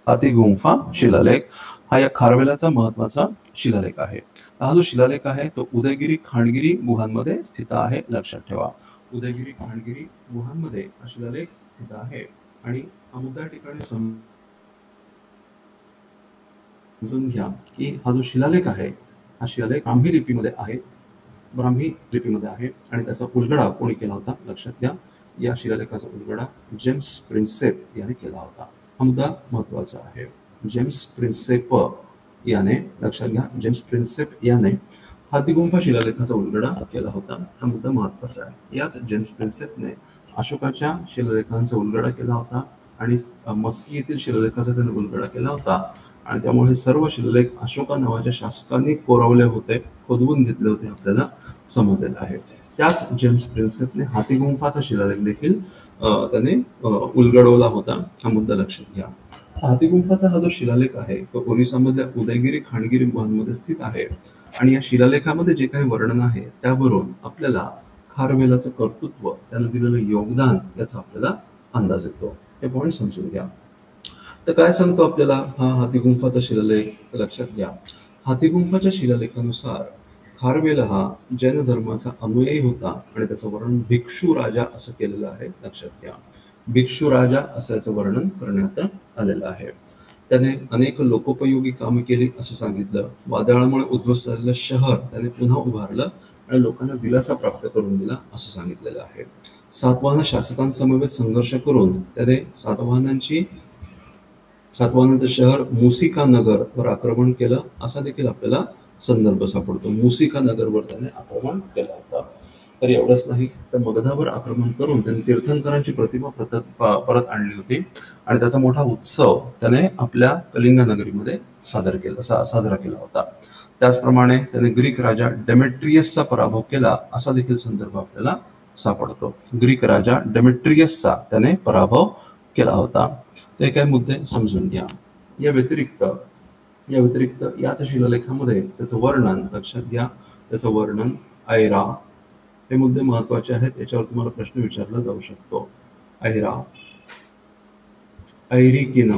हाथी गुंफा शिलालेख हा या खारवेलाचा महत्वाचा शिलालेख आहे. हा जो शिलालेख आहे तो उदयगिरी खांडगिरी गुहांमध्ये स्थित आहे. लक्षात ठेवा, उदयगिरी खांडगिरी गुहांमध्ये हा शिलालेख स्थित आहे. आणि हा मुद्दा ठिकाणी समजून घ्या की हा जो शिलालेख आहे, हा शिलालेख ब्राह्मी लिपीमध्ये आहे, आणि त्याचा उलगडा कोणी केला होता, लक्षात घ्या, या शिलालेखाचा उलगडा जेम्स प्रिन्सेप याने केला होता. हा मुद्दा महत्वाचा आहे. जेम्स प्रिन्सेप याने, लक्षात घ्या, जेम्स प्रिन्सेप याने हाथीगुंफा शिलालेखाचा उलगडा केला होता. हा मुद्दा महत्वाचा आहे. याच जेम्स प्रिन्सेपने अशोकाच्या शिलालेखांचा उलगडा केला होता आणि मस्की येथील शिलालेखाचा त्याने उलगडा केला होता. आणि त्यामुळे सर्व शिलालेख अशोका नावाच्या शासकांनी कोरवले होते, खोदवून घेतले होते, आपल्याला समजलेलं आहे. त्याच जेम्स प्रिन्सेपने हाथीगुंफाचा शिलालेख देखील त्याने उलगडवला होता. हा मुद्दा लक्षात घ्या. हाथीगुंफाचा हा जो शिलालेख आहे तो ओरिसामधल्या उदयगिरी खांडगिरी गुहांमध्ये स्थित आहे. आणि या शिलालेखामध्ये जे काही वर्णन आहे त्यावरून आपल्याला खारवेलाचं कर्तृत्व, त्यानं दिलेलं योगदान याचा आपल्याला अंदाज येतो. हे पॉईंट समजून घ्या. तर काय सांगतो आपल्याला हा हातीगुंफाचा शिलालेख? लक्षात घ्या, हातीगुंफाच्या शिलालेखानुसार खारवेल हा जैन धर्माचा अनुयायी होता आणि त्याचं वर्णन भिक्षू राजा असं केलेलं आहे. लक्षात घ्या, भिक्षू राजा असं याचं वर्णन करण्यात आलेलं आहे. त्याने अनेक लोकोपयोगी कामे केली असं सांगितलं. वादळामुळे उद्ध्वस्त झालेलं शहर त्याने पुन्हा उभारलं आणि लोकांना दिलासा प्राप्त करून दिला असं सांगितलेलं आहे. सातवाहन शासकांसमवेत संघर्ष करून त्याने सातवाहनांचं शहर मुसिका नगर वर आक्रमण केलं असा देखील आपल्याला संदर्भ सापडतो. मुसिका नगरवर त्याने आक्रमण केलं होतं. तर एवढंच नाही तर मगधावर आक्रमण करून त्यांनी तीर्थंकरांची प्रतिमा परत आणली होती आणि त्याचा मोठा उत्सव त्याने आपल्या कलिंग नगरीमध्ये साजरा केला होता. त्याचप्रमाणे त्याने ग्रीक राजा डेमेट्रियसचा पराभव केला असा देखील संदर्भ आपल्याला सापडतो. ग्रीक राजा डेमेट्रियसचा त्याने पराभव केला होता. ते काही मुद्दे समजून घ्या. या व्यतिरिक्त याच शिलालेखामध्ये त्याचं वर्णन, लक्षात घ्या, त्याचं वर्णन ऐरा, हे मुद्दे महत्वाचे आहेत. याच्यावर तुम्हाला प्रश्न विचारला जाऊ शकतो. ऐरा, ऐरिकिन,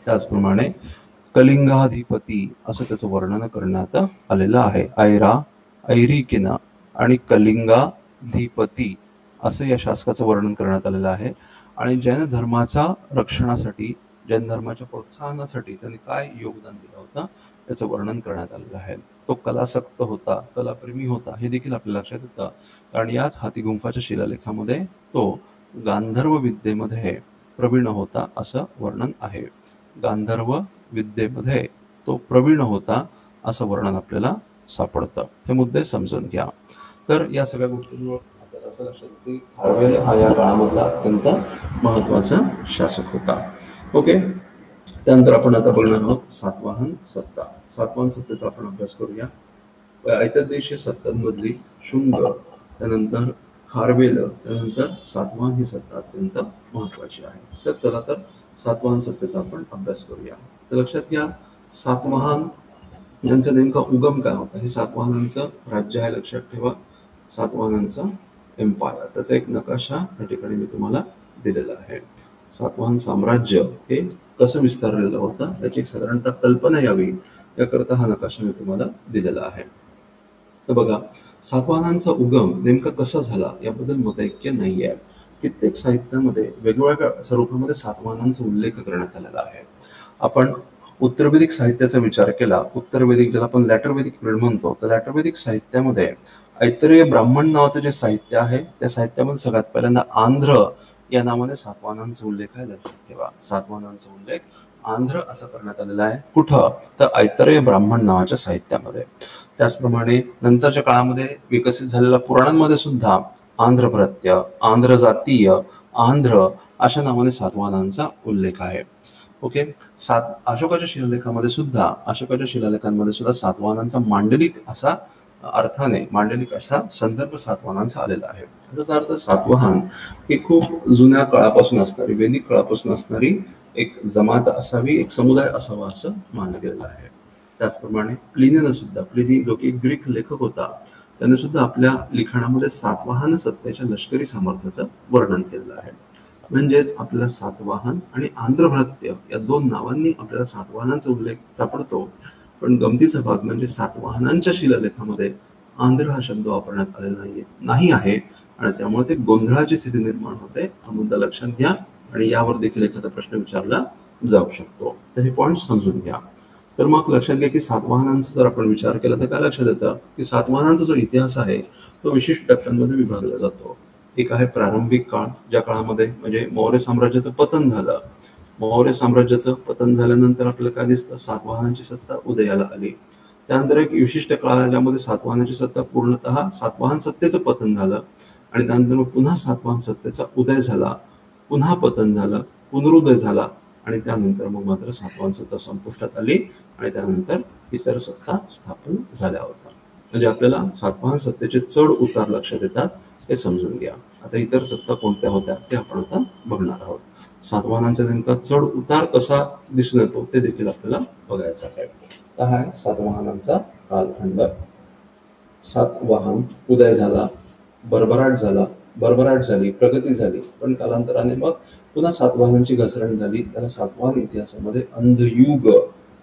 त्याचप्रमाणे कलिंगाधिपती असं त्याचं वर्णन करण्यात आलेलं आहे. ऐरा, ऐरिकिन आणि कलिंगाधिपती असं या शासकाचं वर्णन करण्यात आलेलं आहे. आणि जैन धर्माच्या रक्षणासाठी, जैन धर्माच्या प्रोत्साहनासाठी त्यांनी काय योगदान दिलं होतं त्याचं वर्णन करण्यात आलेलं आहे. तो कलासक्त होता, कलाप्रेमी होता, हे देखील आपल्या लक्षात येतं. कारण याच हातीगुंफाच्या शिलालेखामध्ये तो गांधर्व विद्येमध्ये प्रवीण होता असं वर्णन आहे. गांधर्व विद्येमध्ये तो प्रवीण होता असं वर्णन आपल्याला सापडतं. हे मुद्दे समजून घ्या. तर या सगळ्या गोष्टींवर आपल्याला असं लक्षात येतं की खारवेल हा या काळामधला अत्यंत महत्वाचा शासक होता. ओके, त्यानंतर आपण आता बघणार आहोत सातवाहन सत्ता. सातवाहन सत्तेचा आपण अभ्यास करूया. ऐतद्देशीय सत्तांमधली शुंग, त्यानंतर खारवेल, त्यानंतर सातवाहन ही सत्ता अत्यंत महत्वाची आहे. तर चला तर सातवाहन सत्तेचा आपण अभ्यास करूया. तर लक्षात घ्या, सातवाहन यांचा नेमका उगम काय होता? हे सातवाहनांचं राज्य आहे, लक्षात ठेवा, सातवाहनांचा एम्पायर. त्याचा एक नकाशा या ठिकाणी मी तुम्हाला दिलेला आहे. सातवाहन साम्राज्य हे कसं विस्तारलेलं होतं याची साधारणतः कल्पना यावी याकरता हा नकाशा मी तुम्हाला दिलेला आहे. तर बघा, सातवाहनांचा उगम नेमका कसा झाला याबद्दल मतैक्य नाही आहे. कित्येक साहित्यामध्ये वेगवेगळ्या स्वरूपामध्ये सातवाहनांचा उल्लेख करण्यात आलेला आहे. आपण उत्तर वैदिक साहित्याचा विचार केला, उत्तर वैदिक ज्याला आपण लॅटर वैदिक पिरियड म्हणतो, तर लॅटर वैदिक साहित्यामध्ये ऐतरेय ब्राह्मण नावाचं जे साहित्य आहे त्या साहित्यामध्ये सगळ्यात पहिल्यांदा आंध्र या नावाने सातवाहनांचा उल्लेख आहे. लक्षात ठेवा, सातवाहनांचा उल्लेख आंध्र असं करण्यात आलेला आहे. कुठं? तर ऐतरेय ब्राह्मण नावाच्या साहित्यामध्ये. त्याचप्रमाणे नंतरच्या काळामध्ये विकसित झालेल्या पुराणांमध्ये सुद्धा आंध्रभृत्य, आंध्र जातीय, आंध्र अशा नावाने सातवाहनांचा उल्लेख आहे. ओके, अशोकाच्या शिलालेखांमध्ये सुद्धा सातवाहनांचा मांडलिक असा संदर्भ सातवाहनांचा आलेला आहे. त्याचा अर्थ सातवाहन ही खूप जुन्या काळापासून असणारी, वैदिक काळापासून असणारी एक जमात असावी, एक समुदाय असावा असं मानलं गेलेलं आहे. त्याचप्रमाणे प्लिनी जो की एक ग्रीक लेखक होता, त्याने सुद्धा आपल्या लिखाणामध्ये सातवाहन सत्तेच्या लष्करी सामर्थ्याचं वर्णन केलेलं आहे. म्हणजेच आपल्याला सातवाहन आणि आंध्रभृत्य या दोन नावांनी आपल्याला सातवाहनांचा उल्लेख सापडतो. पण गमतीचा भाग म्हणजे सातवाहनांच्या शिलालेखामध्ये आंध्र हा शब्द वापरण्यात आलेला नाही आहे आणि त्यामुळे एक गोंधळाची स्थिती निर्माण होते. हा मुद्दा लक्षात घ्या आणि यावर देखील एखादा प्रश्न विचारला जाऊ शकतो. तर हे पॉईंट समजून घ्या. तर मग लक्षात घ्या की सातवाहनांचा जर आपण विचार केला तर काय लक्षात येतं की सातवाहनांचा जो इतिहास आहे तो विशिष्ट टप्प्यांमध्ये विभागला जातो. एक आहे प्रारंभिक काळ, ज्या काळामध्ये म्हणजे मौर्य साम्राज्याचं पतन झालं. मौर्य साम्राज्याचं पतन झाल्यानंतर आपल्याला काय दिसतं, सातवाहनांची सत्ता उदयाला आली. त्यानंतर एक विशिष्ट काळ ज्यामध्ये सातवाहनांची सत्ता पूर्णतः सातवाहन सत्तेचं पतन झालं आणि त्यानंतर मग पुन्हा सातवाहन सत्तेचा उदय झाला, पुन्हा पतन झालं, पुनरुदय झाला आणि त्यानंतर मग मात्र सातवाहन सत्ता संपुष्टात आली आणि त्यानंतर इतर सत्ता स्थापन झाल्या होत्या. म्हणजे आपल्याला सातवाहन सत्तेचे चढ उतार लक्षात येतात, हे समजून घ्या. आता इतर सत्ता कोणत्या होत्या ते आपण आता बघणार आहोत. सातवाहनांचा नेमका चढ उतार कसा दिसून येतो ते देखील आपल्याला बघायचं आहे. हा आहे सातवाहनांचा कालखंड. सातवाहन उदय झाला, भरभराट झाली, प्रगती झाली, पण कालांतराने मग पुन्हा सातवाहनांची घसरण झाली. त्याला सातवाहन इतिहासामध्ये अंधयुग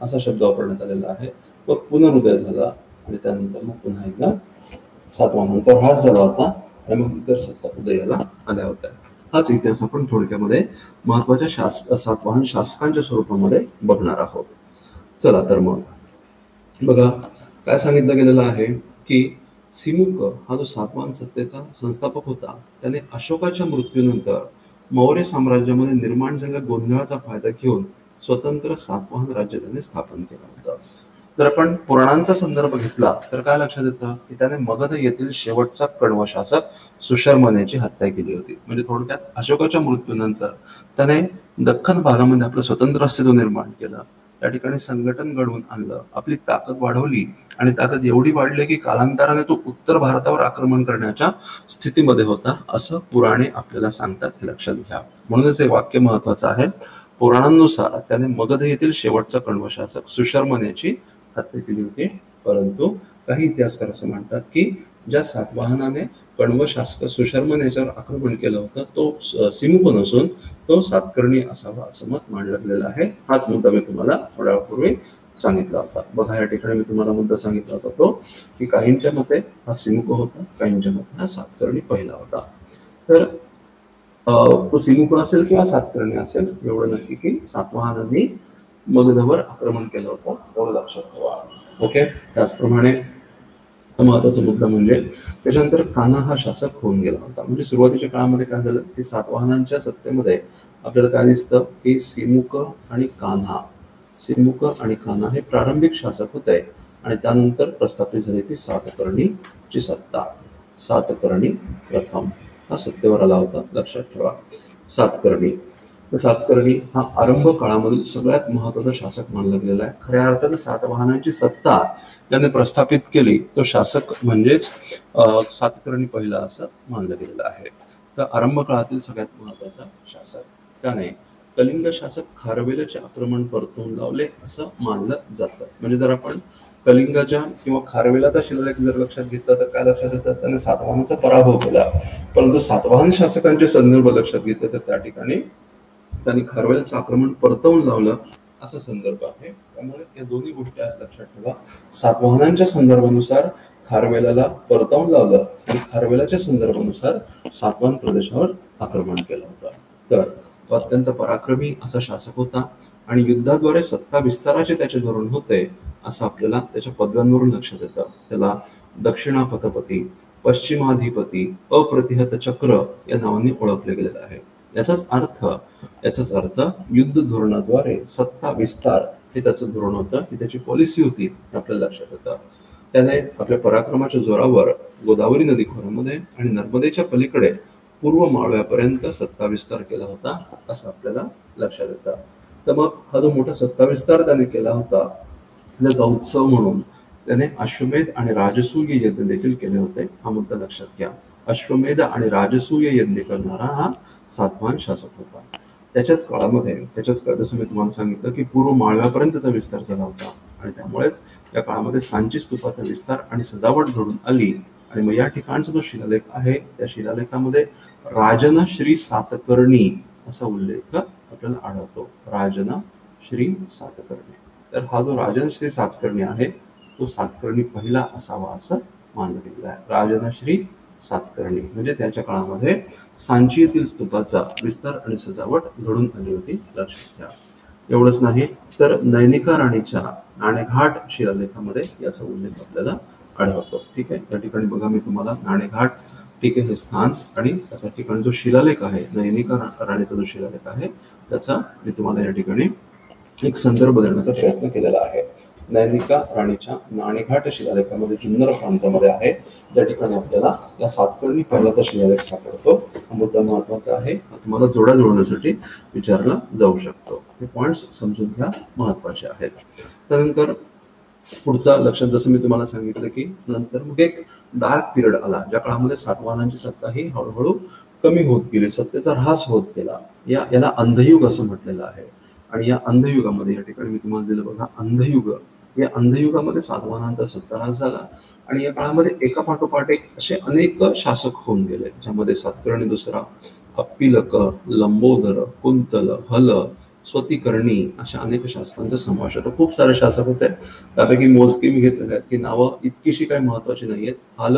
असा शब्द वापरण्यात आलेला आहे. मग पुनरुदय झाला आणि त्यानंतर मग पुन्हा एकदा सातवाहनांचा ऱ्हास झाला होता आणि मग इतर सत्ता उदयाला आल्या होत्या. हाच इतिहास आपण थोडक्यामध्ये महत्वाच्या सातवाहन शासकांच्या स्वरूपामध्ये बघणार आहोत. चला तर मग बघा काय सांगितलं गेलेलं आहे की सिमुक हा जो सातवाहन सत्तेचा संस्थापक होता, त्याने अशोकाच्या मृत्यूनंतर मौर्य साम्राज्यामध्ये निर्माण झालेल्या गोंधळाचा फायदा घेऊन स्वतंत्र सातवाहन राज्य त्याने स्थापन केलं होतं. जर आपण पुराणांचा संदर्भ घेतला तर काय लक्षात येतं की त्याने मगध येथील शेवटचा कण्व शासक सुशर्मन याची हत्या केली होती. म्हणजे थोडक्यात अशोकाच्या मृत्यूनंतर त्याने दख्खन भागामध्ये आपलं स्वतंत्र अस्तित्व निर्माण केलं, त्या ठिकाणी संघटन घडवून आणलं, आपली ताकद वाढवली आणि ताकद एवढी वाढली की कालांतराने तो उत्तर भारतावर आक्रमण करण्याच्या स्थितीमध्ये होता, असं पुराणे आपल्याला सांगतात. हे लक्षात घ्या. म्हणूनच हे वाक्य महत्वाचं आहे. पुराणांनुसार त्याने मगध येथील शेवटचा कण्व शासक सुशर्मन याची हत्या केली होती. परंतु काही इतिहासकार असं म्हणतात की ज्या सातवाहनाने कण्व शासक सुशर्मन याच्यावर आक्रमण केलं होतं तो सिमुक नसून तो सातकर्णी असावा असं मत मांडलं गेलेलं आहे. हाच मुद्दा मी तुम्हाला थोड्या वेळापूर्वी सांगितला होता. बघा या ठिकाणी मी तुम्हाला मुद्दा सांगितला होता तो की काहींच्या मते हा सिमुक होता, काहींच्या मते हा सातकर्णी पहिला होता. तर तो सिमुक असेल किंवा सातकर्णी असेल एवढं नक्की की सातवाहनांनी मगधवर आक्रमण केलं होतं, एवढं लक्षात ठेवा. ओके. त्याचप्रमाणे महत्वाचा मुद्दा म्हणजे त्याच्यानंतर कान्हा हा शासक होऊन गेला होता. म्हणजे सुरुवातीच्या काळामध्ये काय झालं की सातवाहनांच्या सत्तेमध्ये आपल्याला काय दिसतं की सिमुक आणि कान्हा हे प्रारंभिक शासक होते आणि त्यानंतर प्रस्थापित झाली ती सातकर्णीची सत्ता. सातकर्णी प्रथम हा सत्तेवर आला होता, लक्षात ठेवा. सातकर्णी हा आरंभ काळामधील सगळ्यात महत्वाचा शासक मानला गेलेला आहे. खऱ्या अर्थाने सातवाहनांची सत्ता त्याने प्रस्थापित केली तो शासक म्हणजेच सातकर्णी पहिला असं मानलं गेलेलं आहे. तर आरंभ काळातील सगळ्यात महत्वाचा शासक. त्याने कलिंग शासक खारवेलचे आक्रमण परतवून लावले असं मानलं जातं. म्हणजे जर आपण कलिंगाच्या किंवा खारवेलाचा शिलालेख जर लक्षात घेतला तर काय लक्षात येतं, त्याने सातवाहनाचा पराभव केला. परंतु सातवाहन शासकांचे संदर्भ लक्षात घेतले तर त्या ठिकाणी त्यांनी खारवेलचं आक्रमण परतवून लावलं असा संदर्भ आहे. त्यामुळे या दोन्ही गोष्टी लक्षात ठेवा. सातवाहनांच्या संदर्भानुसार खारवेलाला परतवून लावलं आणि खारवेलाच्या संदर्भानुसार सातवाहन प्रदेशावर आक्रमण केलं होतं. तर तो अत्यंत पराक्रमी असा शासक होता आणि युद्धाद्वारे सत्ता विस्ताराचे त्याचे धोरण होते असं आपल्याला त्याच्या पदव्यांवरून लक्षात येतं. त्याला दक्षिणापथपती, पश्चिमाधिपती, अप्रतिहत चक्र या नावाने ओळखले गेलेलं आहे. याचाच अर्थ युद्ध धोरणाद्वारे सत्ता विस्तार हे त्याचं धोरण होतं, ही त्याची पॉलिसी होती, आपल्याला लक्षात येतं. त्याने आपल्या पराक्रमाच्या जोरावर गोदावरी नदी खोऱ्यामध्ये आणि नर्मदेच्या पलीकडे पूर्व माळव्यापर्यंत सत्ता विस्तार केला होता असं आपल्याला लक्षात येतं. तर मग हा जो मोठा सत्ता विस्तार त्याने केला होता त्याचा उत्सव म्हणून त्याने अश्वमेध आणि राजसूय यज्ञ देखील केले होते. हा मुद्दा लक्षात घ्या. अश्वमेध आणि राजसूय यज्ञ करणारा हा सातवाहन शासक होता. त्याच्याच काळामध्ये जसं मी तुम्हाला सांगितलं की पूर्व माळव्यापर्यंतचा विस्तार झाला होता आणि त्यामुळेच या काळामध्ये सांची स्तूपाचा विस्तार आणि सजावट घडून आली. आणि मग या ठिकाणचा जो शिलालेख आहे त्या शिलालेखामध्ये राजन श्री सातकर्णी असा उल्लेख आपल्याला आढळतो. राजन श्री सातकर्णी. तर हा जो राजन श्री सातकर्णी आहे तो सातकर्णी पहिला असावा असं मानलं गेलेलं आहे. राजन श्री सातकर्णी म्हणजे त्यांच्या काळामध्ये सांची येथील स्तूपाचा विस्तार आणि सजावट घडून आली होती, लक्षात घ्या. एवढंच नाही तर नैनिका राणीच्या नाणेघाट शिलालेखामध्ये याचा उल्लेख आपल्याला आढळतो. ठीक आहे. या ठिकाणी बघा मी तुम्हाला नाणेघाट ठीक आहे हे स्थान आणि त्या ठिकाणी जो शिलालेख आहे नैनिका राणीचा जो शिलालेख आहे त्याचा मी तुम्हाला या ठिकाणी एक संदर्भ देण्याचा प्रयत्न केलेला आहे. नैनिका राणीच्या नाणेघाट शिलालेखामध्ये जुन्नर प्रांतामध्ये आहे. त्या ठिकाणी आपल्याला या सातकर्णी पहिल्याचा शिलालेख सापडतो. हा मुद्दा महत्वाचा आहे, तुम्हाला जोडा जुळवण्यासाठी विचारला जाऊ शकतो. हे पॉइंट्स समजून घ्या, महत्वाचे आहेत. त्यानंतर पुढचा लक्षात जसं मी तुम्हाला सांगितलं की नंतर मग एक डार्क पिरियड आला ज्या काळामध्ये सातवाहनांची सत्ता ही हळूहळू कमी होत गेली, सत्तेचा ऱ्हास होत गेला. याला अंधयुग असं म्हटलेलं आहे. आणि या अंधयुगामध्ये या ठिकाणी मी तुम्हाला दिलं बघा अंधयुग या अंधयुगामध्ये सातवाहनांचा सत्तारास झाला आणि या काळामध्ये एका पाठोपाठ एक असे अनेक शासक होऊन गेले, ज्यामध्ये सातकर्णी दुसरा, अप्पिलक, लंबोदर, कुंतल, हल, स्वतिकर्णी अशा अनेक शासकांचा समावेश होता. खूप सारे शासक होते, त्यापैकी मोजकी मी घेतलेले आहेत की नावं इतकीशी काही महत्वाची नाहीयेत. हल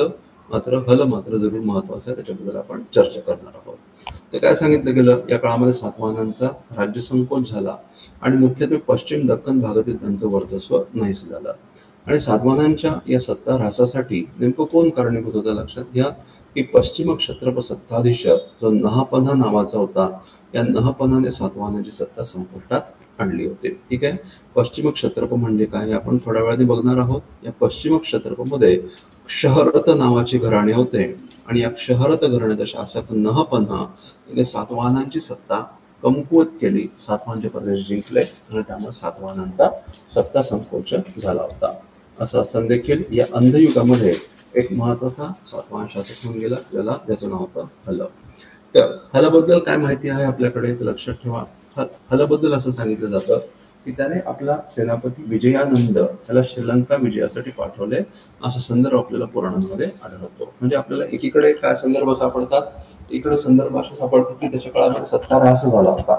मात्र जरूर महत्वाचं आहे, त्याच्याबद्दल आपण चर्चा करणार आहोत. तर काय सांगितलं गेलं, या काळामध्ये सातवाहनांचा राज्य संकोच झाला आणि मुख्यत्वे पश्चिम दख्खन भागातील त्यांचं वर्चस्व नाहीसं झालं. आणि सातवाहनांच्या या सत्ता ऱ्हासासाठी नेमकं कोण कारणीभूत होतं लक्षात घ्या, की पश्चिम क्षत्रप सत्ताधीश जो नहपन्हा नावाचा होता, या नहपन्हाने सातवाहनांची सत्ता संपुष्टात आणली होती. ठीक आहे. पश्चिम क्षत्रप म्हणजे काय हे आपण थोड्या वेळाने बघणार आहोत. या पश्चिम क्षत्रपमध्ये क्षहरत नावाचे घराणे होते आणि या क्षहरत घराण्याचा शासक नहपन्हा याने सातवाहनांची सत्ता कमकुवत केली, सातवाहनचे प्रदेश जिंकले आणि त्यामुळे सातवाहनांचा सत्ता संकोच झाला होता. असं असताना देखील या अंधयुगामध्ये एक महत्वाचा सातवाहन शासक होऊन गेला, ज्याचं नाव होतं हल. तर हलाबद्दल काय माहिती आहे आपल्याकडे, लक्षात ठेवा. हलाबद्दल असं सांगितलं जातं की त्याने आपला सेनापती विजयानंद त्याला श्रीलंका विजयासाठी पाठवले, असा संदर्भ आपल्याला पुराणांमध्ये आढळतो. म्हणजे आपल्याला एकीकडे काय संदर्भ सापडतात, इकडे संदर्भ असे सापडतात की त्याच्या काळामध्ये सत्ताऱ्हास झाला होता,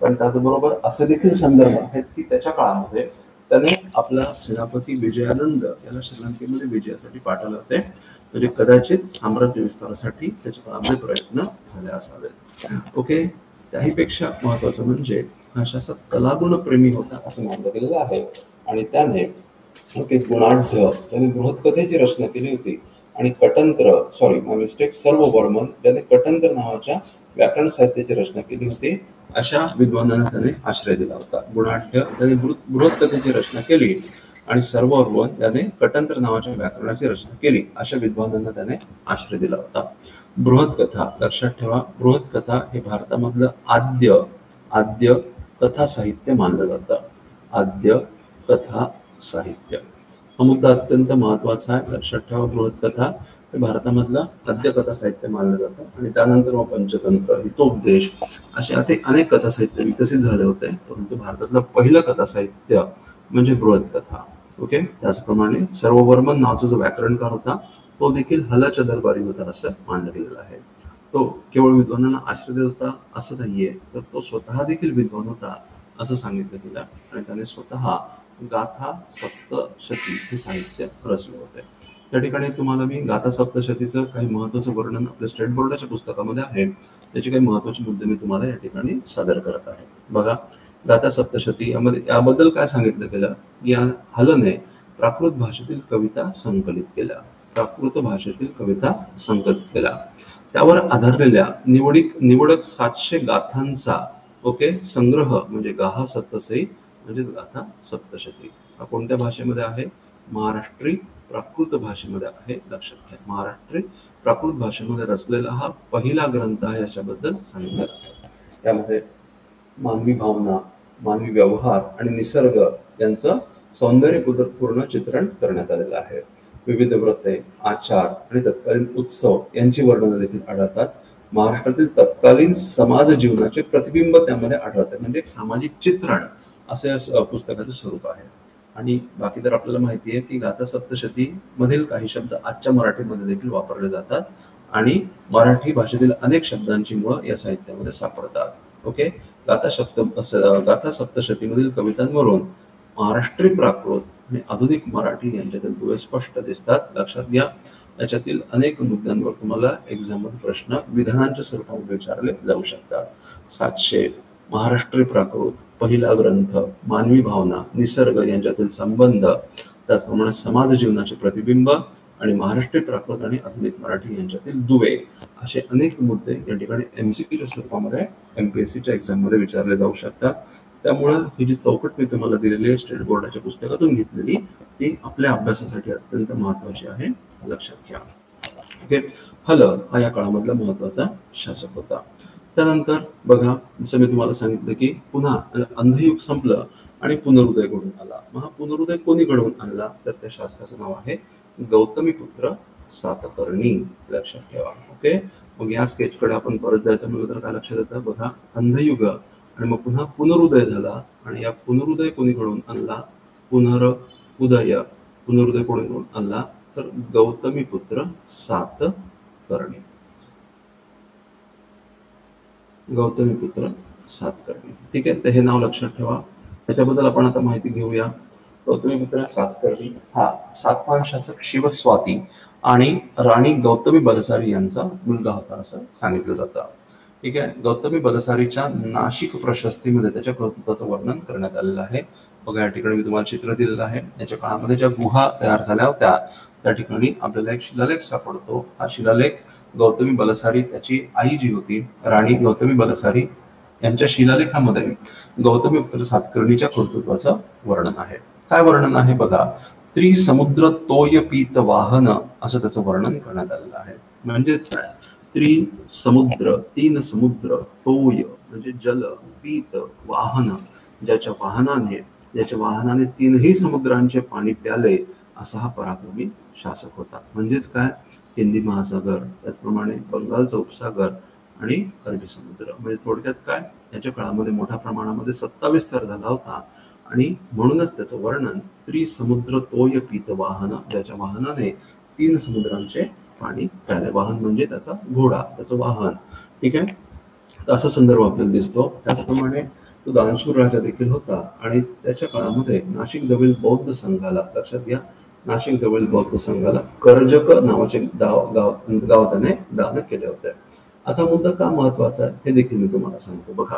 पण त्याचबरोबर असे देखील संदर्भ आहेत की त्याच्या काळामध्ये त्याने आपला सेनापती विजयानंद याला श्रीलंकेमध्ये विजयासाठी पाठवले होते. म्हणजे कदाचित साम्राज्य विस्तारासाठी त्याच्या काळामध्ये प्रयत्न झाले असावेत. ओके. त्याहीपेक्षा महत्वाचं म्हणजे हा शासक कलागुण प्रेमी होता असं मानलं गेलेलं आहे आणि त्याने गुणाढ्य त्याने बृहत्कथेची रचना केली होती आणि सर्ववर्मन ज्याने कटंत्र नावाच्या व्याकरण साहित्याची रचना केली होती, अशा विद्वानांना त्याने आश्रय दिला होता. गुणाढ्य त्याने बृहत्कथेची रचना केली आणि सर्ववर्मन याने कटंत्र नावाच्या व्याकरणाची रचना केली, अशा विद्वानांना त्याने आश्रय दिला होता. बृहत्कथा लक्षात ठेवा, बृहत्कथा हे भारतामधलं आद्य कथा साहित्य मानलं जातं. आद्य कथा साहित्य हा मुद्दा अत्यंत महत्वाचा आहे, लक्षात ठेवा. बृहत्कथा हे भारतामधलं आद्य कथा साहित्य मानलं जातं आणि त्यानंतर मग पंचतंत्र, हितोपदेश असे अनेक कथा साहित्य विकसित झाले होते, परंतु भारतातलं पहिलं कथा साहित्य म्हणजे बृहत्कथा. ओके. त्याचप्रमाणे सर्ववर्मन नावाचा जो व्याकरणकार होता तो देखील हलाच्या दरबारी होता असं मानलं गेलेलं आहे. तो केवळ विद्वानांना आश्रय देत होता असं नाहीये, तर तो स्वतः देखील विद्वान होता असं सांगितलं गेलं आणि त्याने स्वतः गाथा सप्तशती हे साहित्य रचले होते. त्या ठिकाणी तुम्हाला मी गाथा सप्तशतीचं काही महत्वाचं वर्णन आपल्या स्टेट बोर्डाच्या पुस्तकामध्ये आहे, त्याचे काही महत्वाचे मुद्दे मी तुम्हाला या ठिकाणी सादर करत आहे. बघा, गाथा सप्तशती याबद्दल काय सांगितलं गेलं, या हलने प्राकृत भाषेतील कविता संकलित केल्या. त्यावर आधारलेल्या निवडक 700 गाथांचा संग्रह म्हणजे गाहा सप्तशती म्हणजेच गाथा सप्तशती. हा कोणत्या भाषेमध्ये आहे? महाराष्ट्री प्राकृत भाषेमध्ये आहे. लक्षात घ्या, महाराष्ट्री प्राकृत भाषेमध्ये रचलेला हा पहिला ग्रंथ आहे याच्याबद्दल सांगितलं आहे. त्यामध्ये मानवी भावना, मानवी व्यवहार आणि निसर्ग यांचं सौंदर्यपूर्ण चित्रण करण्यात आलेलं आहे. विविध व्रते, आचार आणि तत्कालीन उत्सव यांची वर्णनं देखील आढळतात. महाराष्ट्रातील तत्कालीन समाज जीवनाचे प्रतिबिंब त्यामध्ये आढळतात, म्हणजे एक सामाजिक चित्रण असे पुस्तकाचं स्वरूप आहे. आणि बाकी तर आपल्याला माहिती आहे की गाथा सप्तशती मधील काही शब्द आजच्या मराठीमध्ये देखील वापरले जातात आणि मराठी भाषेतील अनेक शब्दांची मुळं या साहित्यामध्ये सापडतात. ओके. गाथा सप्तशतीमधील कवितांवरून महाराष्ट्री प्राकृत आणि आधुनिक मराठी यांच्यातील दुवे स्पष्ट दिसतात. लक्षात घ्या, याच्यातील अनेक मुद्द्यांवर तुम्हाला एक्झाम मध्ये प्रश्न विधानांच्या स्वरूपामध्ये विचारले जाऊ शकतात. 700, महाराष्ट्री प्राकृत, पहिला ग्रंथ, मानवी भावना, निसर्ग यांच्यातील संबंध, त्याचप्रमाणे समाज जीवनाचे प्रतिबिंब आणि महाराष्ट्री प्राकृत आणि आधुनिक मराठी यांच्यातील दुवे असे अनेक मुद्दे या ठिकाणी एमसीक्यूच्या स्वरूपामध्ये एमपीएससीच्या एक्झाम मध्ये विचारले जाऊ शकतात. त्यामुळं ही जी चौकट मी तुम्हाला दिलेली आहे स्टेट बोर्डाच्या पुस्तकातून घेतलेली, ती आपल्या अभ्यासासाठी अत्यंत महत्वाची आहे, लक्षात घ्या. ओके. हल हा या काळामधला महत्वाचा शासक होता. त्यानंतर बघा, जसं मी तुम्हाला सांगितलं की पुन्हा अंधयुग संपलं आणि पुनरुदय घडून आला. मग हा पुनरुदय कोणी घडवून आणला, तर त्या शासकाचं नाव आहे गौतमीपुत्र सातकर्णी. लक्षात ठेवा. ओके. मग या स्केचकडे आपण परत जायचं म्हणलं तर काय लक्षात येतं, बघा, अंधयुग आणि मग पुन्हा पुनरुदय झाला आणि या पुनरुदय कोणी घडवून आणला, उदय, पुनरुदय कोण आला तर गौतमी पुत्र सातकर्णी. गौतमी पुत्र सातकर्णी. ठीक आहे, तर हे नाव लक्षात ठेवा. त्याच्याबद्दल आपण आता माहिती घेऊया. गौतमी पुत्र सातकर्णी हा सातवाहन शासक शिवस्वाती आणि राणी गौतमी बलसारी यांचा मुलगा होता असं सांगितलं जातं. ठीक आहे, गौतमी बलसारीच्या नाशिक प्रशस्तीमध्ये त्याच्या कर्तृत्वाचं वर्णन करण्यात आलेलं आहे. बघा, या ठिकाणी मी तुम्हाला चित्र दिलेलं आहे. याच्या काळामध्ये ज्या गुहा तयार झाल्या होत्या त्या ठिकाणी आपल्याला एक शिलालेख सापडतो. हा शिलालेख गौतमी बलसारी त्याची आई जी होती राणी गौतमी बलसारी यांच्या शिलालेखामध्ये गौतमी पुत्र सातकर्णीच्या कर्तृत्वाचं वर्णन आहे. काय वर्णन आहे बघा, त्रिसमुद्र तोय पीत वाहन असं त्याचं वर्णन करण्यात आलेलं आहे. म्हणजेच काय, त्रिसमुद्र, तीन समुद्र, तोय म्हणजे जल, पीत वाहन ज्याच्या वाहनाने तीनही समुद्रांचे पाणी प्याले असा हा पराक्रमी शासक होता. म्हणजेच काय, हिंदी महासागर, त्याचप्रमाणे बंगालचा उपसागर आणि अरबी समुद्र. म्हणजे थोडक्यात काय, याच्या काळामध्ये मोठ्या प्रमाणामध्ये सत्ता विस्तार झाला होता आणि म्हणूनच त्याचं वर्णन त्रिसमुद्र तोय पीत वाहन, ज्याच्या वाहनाने तीन समुद्रांचे पाणी प्याले. वाहन म्हणजे त्याचा घोडा, त्याचं वाहन. ठीक आहे, तर असा संदर्भ आपल्याला दिसतो. त्याचप्रमाणे तो दानशूर राजा देखील होता आणि त्याच्या काळामध्ये नाशिक जवळील बौद्ध संघाला, लक्षात घ्या, नाशिक जवळील बौद्ध संघाला कर्जक नावाचे गाव त्याने दान केले होते. आता मुद्दा का महत्वाचा आहे हे देखील मी तुम्हाला सांगतो. बघा,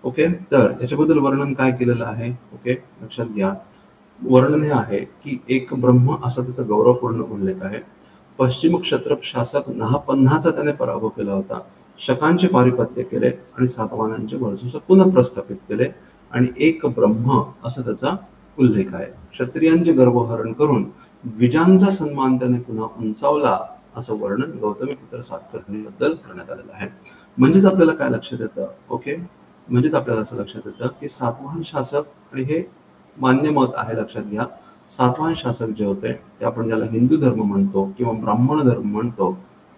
ओके, तर याच्याबद्दल वर्णन काय केलेलं आहे. ओके, लक्षात घ्या, वर्णन हे आहे की एक ब्रह्म असा त्याचा गौरवपूर्ण उल्लेख आहे. पश्चिम क्षत्रप शासक नहापन्हाचा त्याने पराभव केला होता. शकांचे पारिपत्य केले आणि सातवाहनांचे वर्चस्व पुन्हा प्रस्थापित केले आणि एक ब्रह्म असा त्याचा उल्लेख आहे. क्षत्रियांचे गर्वहरण करून द्विजांचा सन्मान त्याने पुन्हा उंचावला असं वर्णन गौतमी पुत्र सातकर्णीबद्दल करण्यात आलेलं आहे. म्हणजेच आपल्याला काय लक्षात येतं, ओके, म्हणजेच आपल्याला असं लक्षात येतं की सातवाहन शासक, आणि हे मान्य मत आहे, लक्षात घ्या, सातवाहन शासक जे होते ते आपण ज्याला हिंदू धर्म म्हणतो किंवा ब्राह्मण धर्म म्हणतो,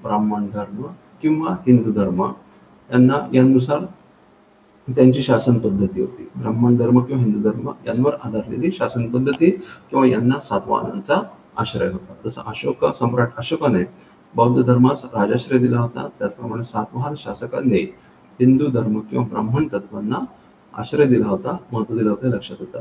ब्राह्मण धर्म किंवा हिंदू धर्म यानुसार त्यांची शासन पद्धती होती. ब्राह्मण धर्म किंवा हिंदू धर्म यांवर आधारलेली शासन पद्धती किंवा यांना सातवाहनांचा आश्रय होता. जसं सम्राट अशोकाने बौद्ध धर्मास राजाश्रय दिला होता, त्याचप्रमाणे सातवाहन शासकांनी हिंदू धर्म किंवा ब्राह्मण तत्वांना आश्रय दिला होता, महत्व दिलं होतं, लक्षात होतं.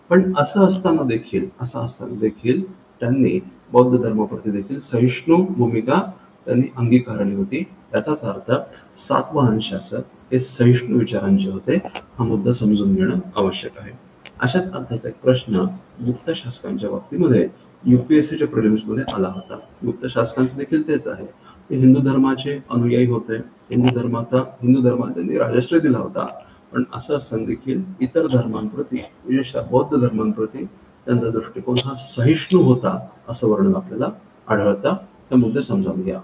पण असं असताना देखील त्यांनी बौद्ध धर्माप्रती देखील सहिष्णू भूमिका त्यांनी अंगीकारली होती. त्याचाच अर्थ सातवाहन शासक हे सहिष्णू विचारांचे होते. हा मुद्दा समजून घेणं आवश्यक आहे. अशाच अर्थाचा एक प्रश्न गुप्त शासकांच्या बाबतीमध्ये UPSCच्या प्रिलिम्स मध्ये आला होता. गुप्त शासकांचं देखील तेच आहे, ते हिंदू धर्माचे अनुयायी होते. हिंदू धर्माला त्यांनी राजाश्रय दिला होता, पण असं असताना देखील इतर धर्मांप्रती, विशेषतः बौद्ध धर्मांप्रती त्यांचा दृष्टिकोन हा सहिष्णू होता असं वर्णन आपल्याला आढळतं. हे मुद्दे समजावून घ्या,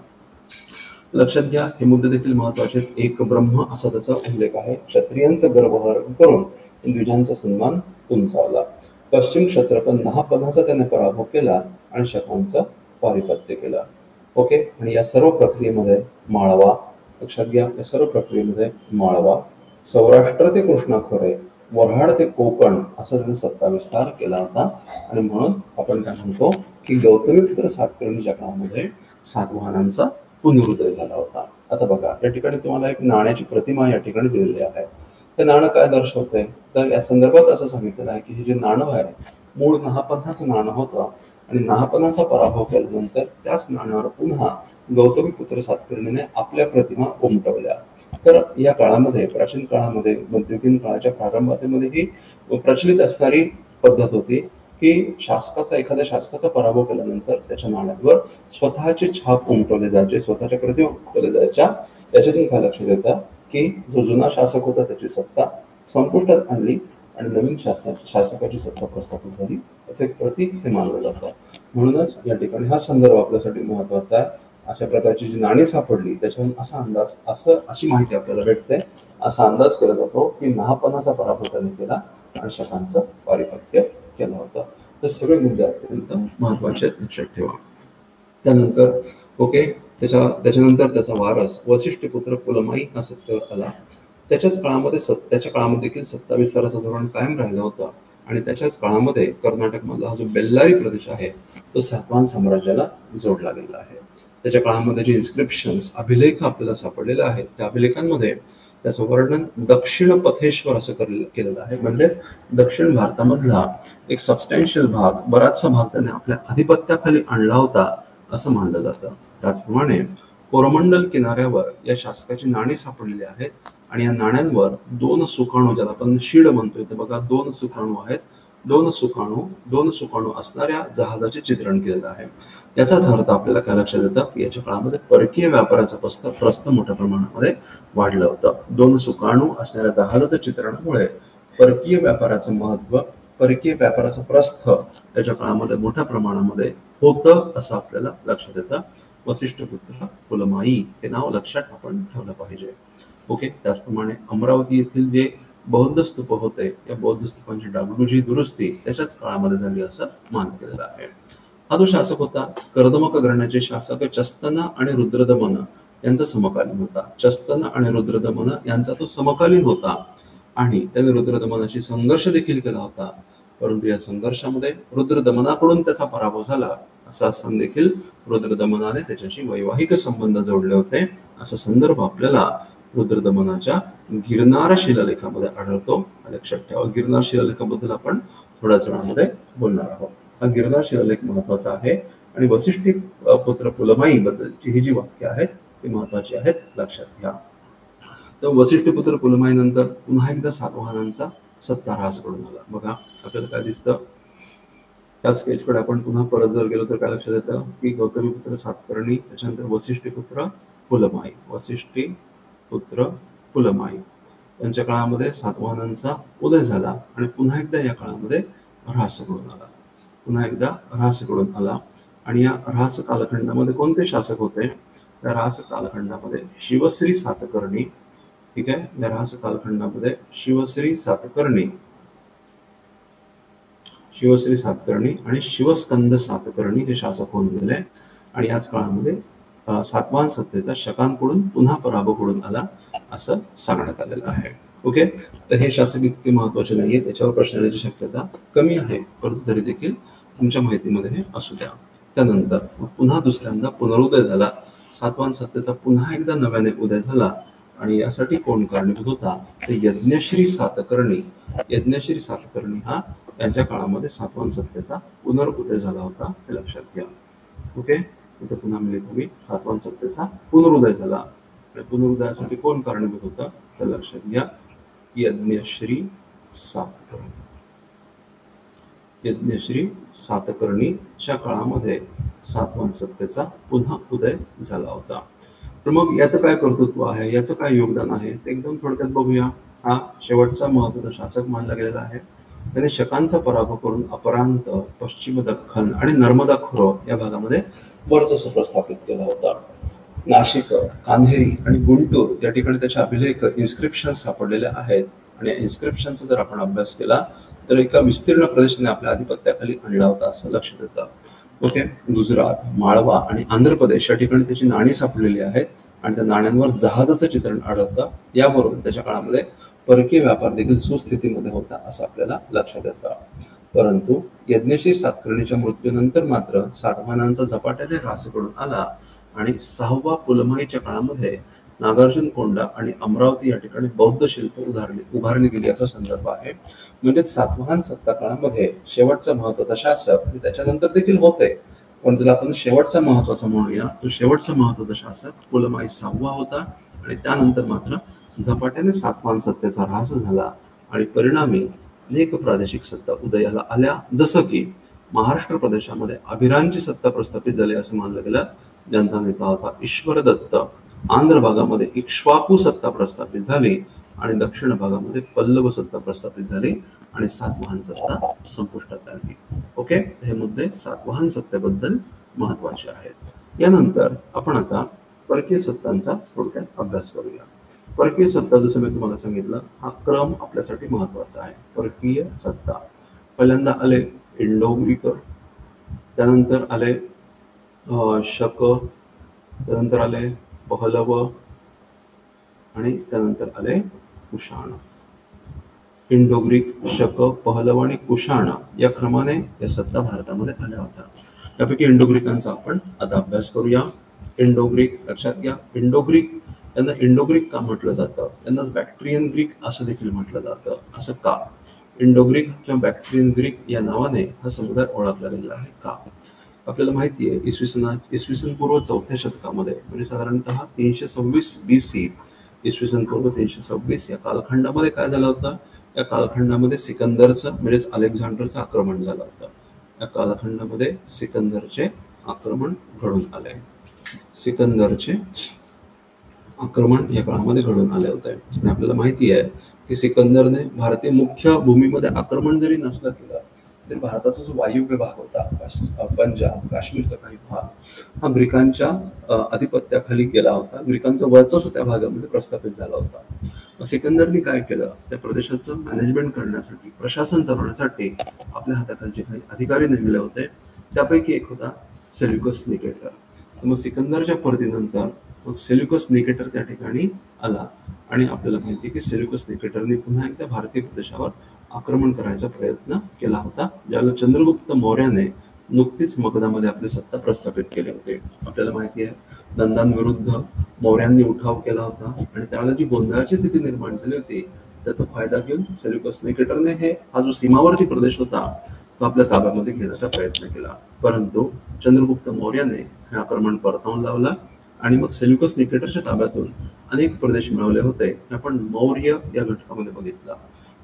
लक्षात घ्या. हे मुद्दे देखील महत्वाचे. एक ब्रह्म असा त्याचा उल्लेख आहे. क्षत्रियांचं गर्वहरण करून द्विजांचा सन्मान उंचावला. पश्चिम क्षत्रप नहापन्हाचा त्याने पराभव केला आणि शकांचं पारिपत्य केलं. ओके, आणि या सर्व प्रक्रियेमध्ये माळवा, लक्षात घ्या, या सर्व प्रक्रियेमध्ये माळवा, सौराष्ट्र ते कृष्णा खोरे, वऱ्हाड ते कोकण असा त्याने सत्ता विस्तार केला होता. आणि म्हणून आपण काय म्हणतो की गौतमीपुत्र सातकर्णीच्या काळामध्ये सातवाहनांचा पुनरुदय झाला होता. आता बघा, या ठिकाणी तुम्हाला एक नाण्याची प्रतिमा या ठिकाणी दिलेली आहे. ते नाणं काय दर्शवते, तर या संदर्भात असं सांगितलेलं आहे की हे जे नाणं आहे मूळ नहापन्हाचं नाणं होतं आणि नहापन्हाचा पराभव केल्यानंतर त्याच नाण्यावर पुन्हा गौतमीपुत्र सातकर्णीने आपल्या प्रतिमा उमटवल्या. तर या काळामध्ये, प्राचीन काळामध्ये, मध्ययुगीन काळाच्या प्रारंभामध्ये ही प्रचलित असणारी पद्धत होती की एखाद्या शासकाचा पराभव केल्यानंतर त्याच्या नाण्यावर स्वतःची छाप उमटवली जायची, स्वतःच्या प्रतिमा उमटवल्या जायच्या. त्याच्यातून काय लक्षात येतं की जो जुना शासक होता त्याची सत्ता संपुष्टात आणली आणि नवीन शासकाची सत्ता प्रस्थापित झाली, याचं एक प्रतीक हे मानलं जातं. म्हणूनच या ठिकाणी हा संदर्भ आपल्यासाठी महत्वाचा आहे. अशा प्रकारची जी नाणी सापडली त्याच्यावरून अशी माहिती आपल्याला भेटते, असा अंदाज केला जातो की नहापन्हाचा पराभव त्याने केला आणि शकांचं पारिपत्य केलं होतं. तर सगळे मुद्दे अत्यंत महत्वाचे लक्षात ठेवा. त्यानंतर ओके, त्याच्यानंतर त्याचा वारस वसिष्ठ पुत्र पुलमाई हा सत्तेवर आला. त्याच्या काळामध्ये देखील सत्ता विस्ताराचं धोरण कायम राहिलं होतं. आणि त्याच्याच काळामध्ये कर्नाटकमधला हा जो बेल्लारी प्रदेश आहे तो सातवाहन साम्राज्याला जोडला गेला आहे. त्याच्या काळामध्ये जे इन्स्क्रिप्शन्स अभिलेख आपल्याला सापडलेले आहेत त्या अभिलेखांमध्ये त्याचं वर्णन दक्षिण पथेश्वर असं केलेलं आहे. म्हणजेच दक्षिण भारतामधला एक सबस्टॅन्शियल भाग, बराचसा भाग त्याने आपल्या अधिपत्याखाली आणला होता असं मानलं जातं. त्याचप्रमाणे कोरमंडल किनाऱ्यावर या शासकाची नाणी सापडलेली आहेत आणि या नाण्यांवर दोन सुकाणू, ज्याला आपण शीड म्हणतोय, तर बघा दोन सुकाणू आहेत. दोन सुकाणू असणाऱ्या जहाजाचे चित्रण केलेलं आहे. याचाच अर्थ आपल्याला काय लक्षात येतं की याच्या काळामध्ये परकीय व्यापाराचं प्रस्थ मोठ्या प्रमाणामध्ये वाढलं होतं. दोन सुकाणू असणाऱ्या जहाजाच्या चित्रणामुळे परकीय व्यापाराचं महत्व, परकीय व्यापाराचं प्रस्थ त्याच्या काळामध्ये मोठ्या प्रमाणामध्ये होतं असं आपल्याला लक्षात येतं. वसिष्ठपुत्र पुलमाई हे नाव लक्षात आपण ठेवलं पाहिजे. ओके. त्याचप्रमाणे अमरावती येथील जे बौद्ध स्तूप होते या बौद्ध स्तूपांची डागडुजी दुरुस्ती त्याच्याच काळामध्ये झाली असं मानलं गेलेलं आहे. हा जो शासक होता कर्दमक घराण्याचे शासक चस्तन आणि रुद्रदमन यांचा समकालीन होता. चस्तन आणि रुद्रदमन यांचा तो समकालीन होता आणि त्याने रुद्रदमनाशी संघर्ष देखील केला होता. परंतु या संघर्षामध्ये रुद्रदमनाकडून त्याचा पराभव झाला. असं असताना देखील रुद्रदमनाने त्याच्याशी वैवाहिक संबंध जोडले होते असा संदर्भ आपल्याला रुद्रदमनाच्या गिरनार शिलालेखामध्ये आढळतो. लक्षात ठेवा, गिरनार शिलालेखाबद्दल आपण थोड्याच वेळामध्ये बोलणार आहोत. हा गिरनार शिलालेख महत्वाचा आहे आणि वसिष्ठी पुत्र पुलमाई बद्दलची ही जी वाक्य आहेत ती महत्वाची आहेत, लक्षात घ्या. तर वसिष्ठपुत्र पुलमाई नंतर पुन्हा एकदा सातवाहनांचा सत्ता ऱ्हास घडून आला. बघा आपल्याला काय दिसतं, त्या स्केचकडे आपण पुन्हा परत जर गेलो तर काय लक्षात येतं की गौतमीपुत्र सातकर्णी, त्याच्यानंतर वसिष्ठीपुत्र पुलमाई यांच्या काळामध्ये सातवाहनांचा उदय झाला आणि पुन्हा एकदा या काळामध्ये ऱ्हास घडून आला. आणि या ऱ्हास कालखंडामध्ये कोणते शासक होते? त्या ऱ्हास कालखंडामध्ये शिवश्री सातकर्णी, ठीक आहे, या ऱ्हास कालखंडामध्ये शिवश्री सातकर्णी आणि शिवस्कंद सातकर्णी हे शासक होऊन गेले. आणि याच काळामध्ये सातवाहन सत्तेचा शकांकडून पुन्हा पराभव घडून आला असं सांगण्यात आलेलं आहे. ओके. तर हे शासक इतके महत्वाचे नाहीये, त्याच्यावर प्रश्न येण्याची शक्यता कमी आहे, परंतु तरी देखील तुमच्या माहितीमध्ये हे असू द्या. त्यानंतर पुन्हा दुसऱ्यांदा पुनरुदय झाला, सातवाहन सत्तेचा पुन्हा एकदा नव्याने उदय झाला. आणि यासाठी कोण कारणीभूत होता? तर यज्ञश्री सातकर्णी हा यांच्या काळामध्ये सातवाहन सत्तेचा पुनरुदय झाला होता, हे लक्षात घ्या. ओके. इथे पुन्हा मी लिहितो, सातवाहन सत्तेचा पुनरुदय झाला आणि पुनरुदयासाठी कोण कारणीभूत होता तर लक्षात घ्या, यज्ञश्री सातकर्णीच्या काळामध्ये सातवाहन सत्तेचा पुन्हा उदय झाला होता. तर मग याचं काय कर्तृत्व आहे, याचं काय योगदान आहे ते एकदम थोडक्यात बघूया. हा शेवटचा महत्वाचा शासक मानला गेलेला आहे. त्याने शकांचा पराभव करून अपरांत, पश्चिम दख्खन आणि नर्मदा खोरं या भागामध्ये वर्चस्व प्रस्थापित केला होता. नाशिक, कान्हेरी आणि गुंटूर या ठिकाणी त्याचे अभिलेख, इन्स्क्रिप्शन सापडलेले आहेत. आणि या इन्स्क्रिप्शनचा जर आपण अभ्यास केला तर एका विस्तीर्ण प्रदेशाने आपल्या आधिपत्याखाली आणला होता असं लक्षात येतं. ओके. गुजरात, माळवा आणि आंध्र प्रदेश या ठिकाणी त्याची नाणी सापडलेली आहेत आणि त्या नाण्यांवर जहाजाचं चित्रण आढळतं. याबरोबर त्याच्या काळामध्ये परकीय व्यापार देखील सुस्थितीमध्ये होता असं आपल्याला लक्षात येतं. परंतु यज्ञश्री सातकर्णीच्या मृत्यूनंतर मात्र सातवाहनांचा झपाट्याने ऱ्हास घडून आला आणि सहावा पुलमाईच्या काळामध्ये नागार्जुन कोंडा आणि अमरावती या ठिकाणी बौद्ध शिल्प उभारली गेली असा संदर्भ आहे. म्हणजे सातवाहन सत्ता काळामध्ये शेवटचा महत्वाचा शासक त्याच्यानंतर देखील होते, पण त्याला आपण शेवटचा महत्वाचा म्हणूया, तो शेवटचा महत्वाचा शासक पुलमाई सहावा होता. आणि त्यानंतर मात्र झपाट्याने सातवाहन सत्तेचा ऱ्हास झाला आणि परिणामी अनेक प्रादेशिक सत्ता उदयाला आल्या, जसं की महाराष्ट्र प्रदेशामध्ये अभिरांची सत्ता प्रस्थापित झाली असं मानलं गेलं, ज्यांचा नेता होता ईश्वर दत्त. आंध्र भागामध्ये इक्ष्वाकू सत्ता प्रस्थापित झाली आणि दक्षिण भागामध्ये पल्लव सत्ता प्रस्थापित झाली आणि सातवाहन सत्ता संपुष्टात आली. ओके. हे मुद्दे सातवाहन सत्तेबद्दल महत्वाचे आहेत. यानंतर आपण आता परकीय सत्तांचा थोडक्यात अभ्यास करूया. परकीय सत्ता, जसं मी तुम्हाला सांगितलं, हा क्रम आपल्यासाठी महत्वाचा आहे. परकीय सत्ता पहिल्यांदा आले इंडो ग्रीक, त्यानंतर आले शक, त्यानंतर आले पहलव आणि त्यानंतर आले कुशाण. इंडो ग्रीक, शक, पहलव आणि कुशाण या क्रमाने या सत्ता भारतामध्ये आल्या होत्या. त्यापैकी इंडो ग्रीकांचा आपण आता अभ्यास करूया. इंडो ग्रीक लक्षात घ्या. इंडो ग्रीक यांना इंडो ग्रीक का म्हटलं जातं, त्यांना बॅक्ट्रियन ग्रीक असं देखील म्हटलं जातं. असं का? इंडो ग्रीक किंवा बॅक्ट्रियन ग्रीक या नावाने हा समुदाय ओळखला गेलेला आहे का? आपल्याला माहिती आहे इसवी सन पूर्व 4थ्या शतकामध्ये म्हणजे साधारणतः 326 BC, इसवी सन पूर्व 326 या कालखंडामध्ये काय झालं होतं? या कालखंडामध्ये सिकंदरचं म्हणजेच अलेक्झांडरचं आक्रमण झालं होतं. या कालखंडामध्ये सिकंदरचे आक्रमण घडून आले. सिकंदरचे आक्रमण या काळामध्ये घडून आले होते. आणि आपल्याला माहिती आहे की सिकंदरने भारतीय मुख्य भूमीमध्ये आक्रमण जरी नसलं केलं तरी भारताचा जो वायव्य भाग होता, पंजाब, काश्मीरचा काही भाग हा ग्रीकांच्या आधिपत्याखाली गेला होता. ग्रीकांचं वर्चस्व त्या भागामध्ये प्रस्थापित झाला होता. सिकंदरने काय केलं, त्या प्रदेशाचं मॅनेजमेंट करण्यासाठी, प्रशासन चालवण्यासाठी आपल्या हाताखालचे काही अधिकारी नेमले होते. त्यापैकी एक होता सेल्युकस निकेटर. मग सिकंदरच्या परतीनंतर मग सेल्युकस निकेटर त्या ठिकाणी आला आणि आपल्याला माहिती आहे की सेल्युकस निकेटरने पुन्हा एकदा भारतीय प्रदेशावर आक्रमण करायचा प्रयत्न केला होता, ज्याला चंद्रगुप्त मौर्याने नुकतीच मगधामध्ये आपली सत्ता प्रस्थापित केली होती. आपल्याला माहिती आहे नंदांविरुद्ध मौर्यांनी उठाव केला होता आणि त्याला जी गोंधळाची स्थिती निर्माण झाली होती त्याचा फायदा घेऊन सेल्युकस निकेटरने हा जो सीमावर्ती प्रदेश होता तो आपल्या ताब्यामध्ये घेण्याचा प्रयत्न केला. परंतु चंद्रगुप्त मौर्याने हे आक्रमण परतावून लावला आणि मग सेल्युकस निकेटरच्या ताब्यातून अनेक प्रदेश मिळवले होते. आपण मौर्य या घटकामध्ये बघितला.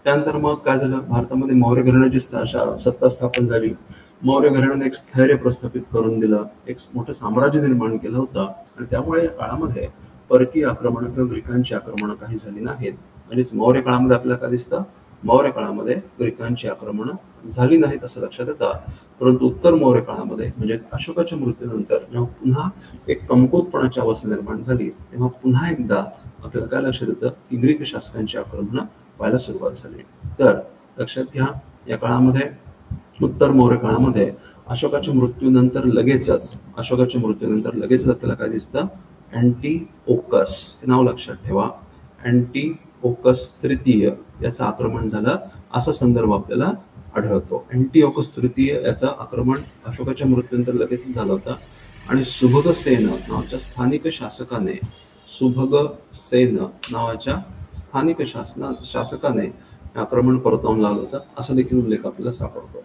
त्यानंतर मग काय झालं, भारतामध्ये मौर्य घराण्याची सत्ता स्थापन झाली. मौर्य घराण्याने एक स्थैर्य प्रस्थापित करून दिलं, एक मोठं साम्राज्य निर्माण केलं होतं आणि त्यामुळे या काळामध्ये परकीय आक्रमण किंवा ग्रीकांची आक्रमणं काही झाली नाहीत. म्हणजेच मौर्य काळामध्ये आपल्याला काय दिसतं, मौर्य काळामध्ये ग्रीकांची आक्रमणं झाली नाहीत असं लक्षात येतं. परंतु उत्तर मौर्य काळामध्ये म्हणजेच अशोकाच्या मृत्यूनंतर जेव्हा पुन्हा एक कमकुवतपणाची अवस्था निर्माण झाली तेव्हा पुन्हा एकदा आपल्याला काय लक्षात येतं की ग्रीक शासकांची आक्रमणं व्हायला सुरुवात झाली. तर लक्षात घ्या, या काळामध्ये उत्तर मौर्य काळामध्ये अशोकाच्या मृत्यूनंतर लगेचच आपल्याला काय दिसतं, अँटिओकस, हे नाव लक्षात ठेवा, अँटिओकस तृतीय याचं आक्रमण झालं असा संदर्भ आपल्याला आढळतो. अँटिओकस तृतीय याचं आक्रमण अशोकाच्या मृत्यूनंतर लगेच झालं होतं आणि सुभगसेन नावाच्या स्थानिक शासकाने आक्रमण परतावून लावलं होतं असा देखील उल्लेख आपल्याला सापडतो.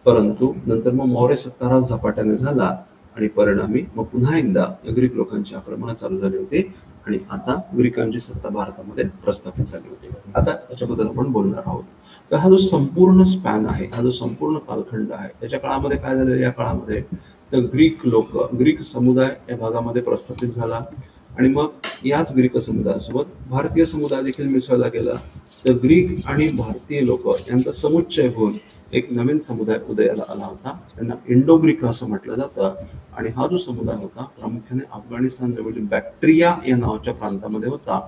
परंतु नंतर मग मौर्य सत्ताराज झपाट्याने झाला आणि परिणामी मग पुन्हा एकदा ग्रीक लोकांची आक्रमण चालू झाली होती आणि आता ग्रीकांची सत्ता भारतामध्ये प्रस्थापित झाली होती. आता याच्याबद्दल आपण बोलणार आहोत. तर हा जो संपूर्ण स्पॅन आहे, हा जो संपूर्ण कालखंड आहे, त्याच्या काळामध्ये काय झालं, या काळामध्ये तर ग्रीक समुदाय या भागामध्ये प्रस्थापित झाला आणि मग याच ग्रीक समुदायासोबत भारतीय समुदाय देखील मिसळला गेला. तर ग्रीक आणि भारतीय लोक यांचा समुच्चय होऊन एक नवीन समुदाय उदयाला आला होता. त्यांना इंडो ग्रीक असं म्हटलं जातं आणि हा जो समुदाय होता प्रामुख्याने अफगाणिस्तान जवळील बॅक्ट्रिया या नावाच्या प्रांतामध्ये होता.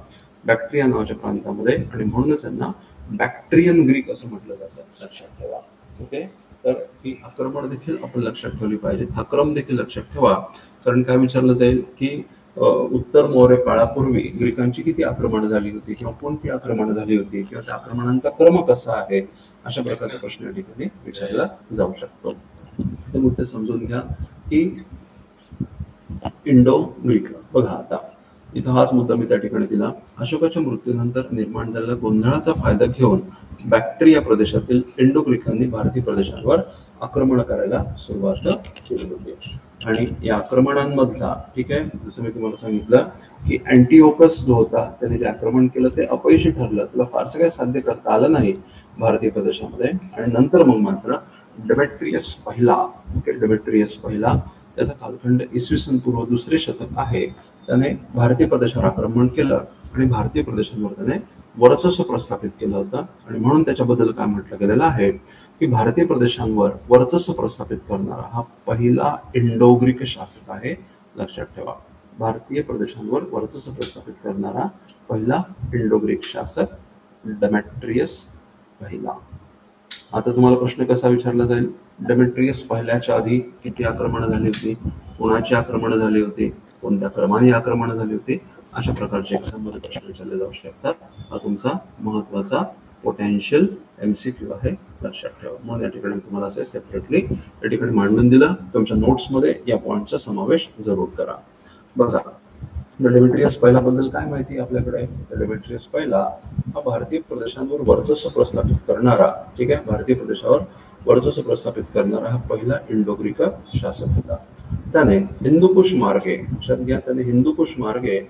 आणि म्हणूनच त्यांना बॅक्ट्रियन ग्रीक असं म्हटलं जातं, लक्षात ठेवा. ओके, तर ही आक्रमण देखील आपण लक्षात ठेवली पाहिजे, हा क्रम देखील लक्षात ठेवा. कारण काय विचारलं जाईल की उत्तर मौर्य काळापूर्वी ग्रीकांची किती आक्रमण झाली होती किंवा कोणती आक्रमण झाली होती किंवा त्या आक्रमणांचा क्रम कसा आहे, अशा प्रकारचा प्रश्न या ठिकाणी विचारला जाऊ शकतो. ते मुद्दे समजून घ्या की इंडो ग्रीक बघा. आता इथं हाच मुद्दा मी त्या ठिकाणी दिला. अशोकाच्या मृत्यूनंतर निर्माण झालेल्या गोंधळाचा फायदा घेऊन बॅक्ट्रिया प्रदेशातील इंडो ग्रीकांनी भारतीय प्रदेशांवर आक्रमण करायला सुरुवात केली होती. आणि या आक्रमणांमधला, ठीक आहे, जसं मी तुम्हाला सांगितलं की अँटिओकस जो होता त्याने जे आक्रमण केलं ते अपयशी ठरलं, त्याला फारसं काही साध्य करता आलं नाही भारतीय प्रदेशामध्ये. आणि नंतर मग मात्र डेमेट्रियस पहिला त्याचा कालखंड इसवी सन पूर्व 2रे शतक आहे, त्याने भारतीय प्रदेशावर आक्रमण केलं आणि भारतीय प्रदेशांवर त्याने वर्चस्व प्रस्थापित केलं होतं. आणि म्हणून त्याच्याबद्दल काय म्हटलं गेलेलं आहे की भारतीय प्रदेशांवर वर्चस्व प्रस्थापित करणारा हा पहिला इंडो ग्रीक शासक आहे, लक्षात ठेवा. भारतीय प्रदेशांवर वर्चस्व प्रस्थापित करणारा पहिला इंडो ग्रीक शासक डेमेट्रियस पहिला. आता तुम्हाला प्रश्न कसा विचारला जाईल, डेमेट्रियस पहिल्याच्या आधी किती आक्रमणं झाली होती, कोणाची आक्रमणं झाली होती, कोणत्या क्रमाने आक्रमणं झाली होती, अशा प्रकारचे एक्झाममध्ये प्रश्न विचारले जाऊ शकतात. हा तुमचा महत्वाचा पोटेन्शियल MCQ आहे, लक्षात ठेवा. म्हणून या ठिकाणी तुम्हाला असे सेपरेटली या ठिकाणी मांडून दिलं. तुमच्या नोट्समध्ये या पॉईंटचा समावेश जरूर करा. बघा, डेमेट्रियस पहिला बद्दल काय माहिती आपल्याकडे? डेमेट्रियस पहिला हा भारतीय प्रदेशांवर वर्चस्व प्रस्थापित करणारा, ठीक आहे, भारतीय प्रदेशावर वर्चस्व प्रस्थापित करणारा हा पहिला इंडो ग्रीक शासक होता. त्याने हिंदुकुश मार्गे, लक्षात घ्या, त्याने हिंदुकुश मार्गे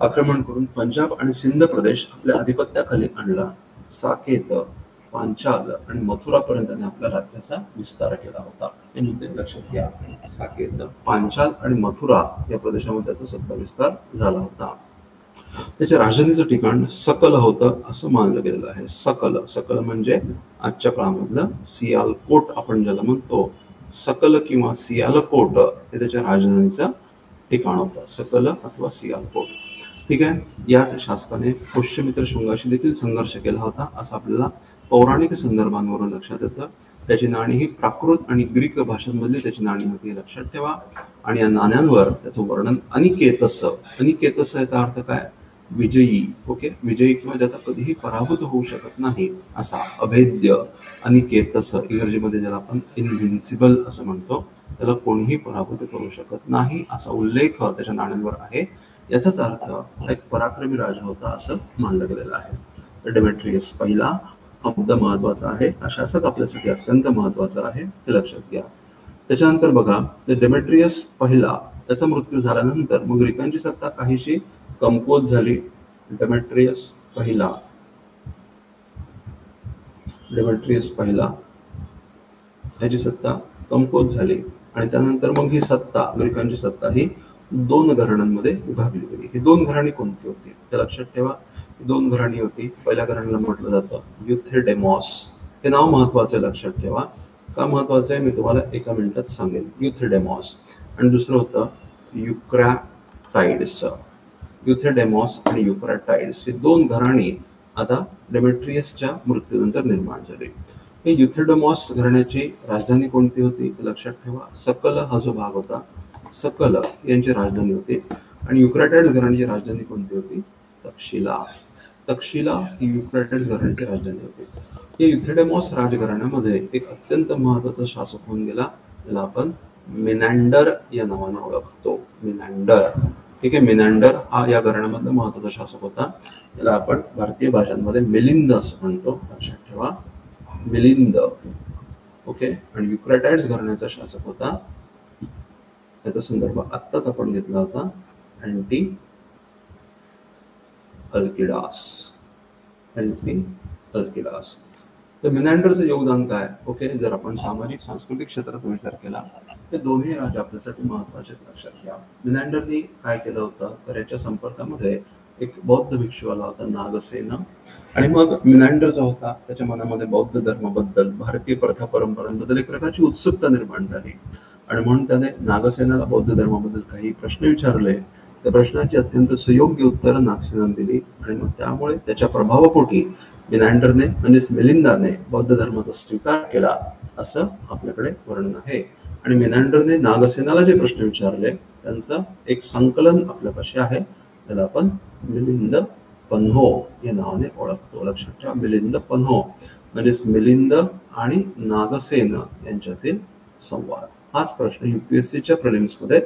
आक्रमण करून पंजाब आणि सिंध प्रदेश आपल्या अधिपत्याखाली आणला. साकेत, पांचाल आणि मथुरापर्यंत त्याने आपल्या राज्याचा विस्तार केला होता. हे मुद्दे लक्षात घ्या. साकेत, पांचाल आणि मथुरा या प्रदेशामध्ये त्याचा सत्ता विस्तार झाला होता. त्याच्या राजधानीचं ठिकाण सकल होतं असं मानलं गेलेलं आहे. सकल, सकल म्हणजे आजच्या काळामधलं सियालकोट आपण ज्याला म्हणतो, सकल किंवा सियालकोट हे त्याच्या राजधानीचं ठिकाण होतं. सकल अथवा सियालकोट, ठीक आहे. याच शासकाने पुष्यमित्र शुंगाशी देखील संघर्ष केला होता असं आपल्याला पौराणिक संदर्भांवरून लक्षात येतं. त्याची नाणी ही प्राकृत आणि ग्रीक भाषांमधली त्याची नाणी होती, लक्षात ठेवा. आणि या नाण्यांवर त्याचं वर्णन अनिकेतस, अनिकेतस याचा अर्थ काय? विजयी, ओके, विजयी किंवा ज्याचा कधीही पराभूत होऊ शकत नाही असा अभेद्य अनिकेतस, इंग्रजीमध्ये ज्याला आपण इनव्हिन्सिबल असं म्हणतो, त्याला कोणीही पराभूत करू शकत नाही असा उल्लेख त्याच्या नाण्यांवर आहे. याचाच अर्थ एक पराक्रमी राजा होता असं मानलं गेलेलं आहे. डेमेट्रियस पहिला हा मुद्दा महत्वाचा आहे. हा शासक आपल्यासाठी अत्यंत महत्वाचा आहे, हे लक्षात घ्या. त्याच्यानंतर बघा, डेमेट्रियस पहिला त्याचा मृत्यू झाल्यानंतर मग ग्रीकांची सत्ता काहीशी कमकुवत झाली. डेमेट्रियस पहिला, डेमेट्रियस पहिला याची सत्ता कमकुवत झाली आणि त्यानंतर मग ही सत्ता, ग्रीकांची सत्ता ही दोन घराण्यांमध्ये विभागली गेली. ही दोन घराणी कोणती होती ते लक्षात ठेवा. ही दोन घराणी होती. पहिल्या घराण्याला म्हटलं जातं युथेडेमॉस. हे नाव महत्वाचं आहे, लक्षात ठेवा. का महत्वाचं आहे मी तुम्हाला एका मिनिटात सांगेन. युथेडेमॉस. आणि दुसरं होतं युक्रॅटाइड्स. युथेडेमॉस आणि युक्रॅटाइड्स ही दोन घराणी आता डेमेट्रियसच्या मृत्यूनंतर निर्माण झाली. हे युथेडेमॉस घराण्याची राजधानी कोणती होती लक्षात ठेवा. सकल हा जो भाग होता, सकल यांची राजधानी होती. आणि युक्रॅटाइड्स घराण्याची राजधानी कोणती होती? तक्षशिला. तक्षशिला ही युक्रॅटाइड्स घराण्याची राजधानी होती. या युथेडेमॉस राजघराण्यामध्ये एक अत्यंत महत्वाचा शासक होऊन गेला, त्याला आपण मिनॅंडर या नावाने ओळखतो. मिनॅंडर, ठीक आहे. मिनॅंडर हा या घराण्यामधला महत्वाचा शासक होता. त्याला आपण भारतीय भाषांमध्ये मिलिंद असं म्हणतो, लक्षात ठेवा. मिलिंद, ओके. आणि युक्रॅटाइड्स घराण्याचा शासक होता, त्याचा संदर्भ आत्ताच आपण घेतला होता, अँटी अल्किडास. अँटी अल्किडास. तर मिनॅंडरचं योगदान काय? ओके, जर आपण सामाजिक सांस्कृतिक क्षेत्राचा विचार केला तर दोन्ही राजा आपल्यासाठी महत्वाचे, लक्षात घ्या. मिनॅंडरनी काय केलं होतं तर याच्या संपर्कामध्ये एक बौद्ध भिक्षू आला होता, नागसेन. आणि मग मिनॅंडर जो होता त्याच्या मनामध्ये बौद्ध धर्माबद्दल, भारतीय प्रथा परंपरांबद्दल एक प्रकारची उत्सुकता निर्माण झाली. आणि म्हणून त्याने नागसेनाला बौद्ध धर्माबद्दल काही प्रश्न विचारले. त्या प्रश्नाची अत्यंत सुयोग्य उत्तरं नागसेनाने दिली. आणि मग त्यामुळे त्याच्या प्रभावापोटी मिनॅंडरने म्हणजेच मिलिंदाने बौद्ध धर्माचा स्वीकार केला असं आपल्याकडे वर्णन आहे. आणि मिनॅंडरने नागसेनाला जे प्रश्न विचारले त्यांचं एक संकलन आपल्यापाशी आहे, त्याला आपण मिलिंद पन्हो या नावाने ओळखतो, लक्षात ठेवा. मिलिंद पन्हो म्हणजेच मिलिंद आणि नागसेन यांच्यातील संवाद. हाच प्रश्न UPSCच्या प्रिलिम्स मध्ये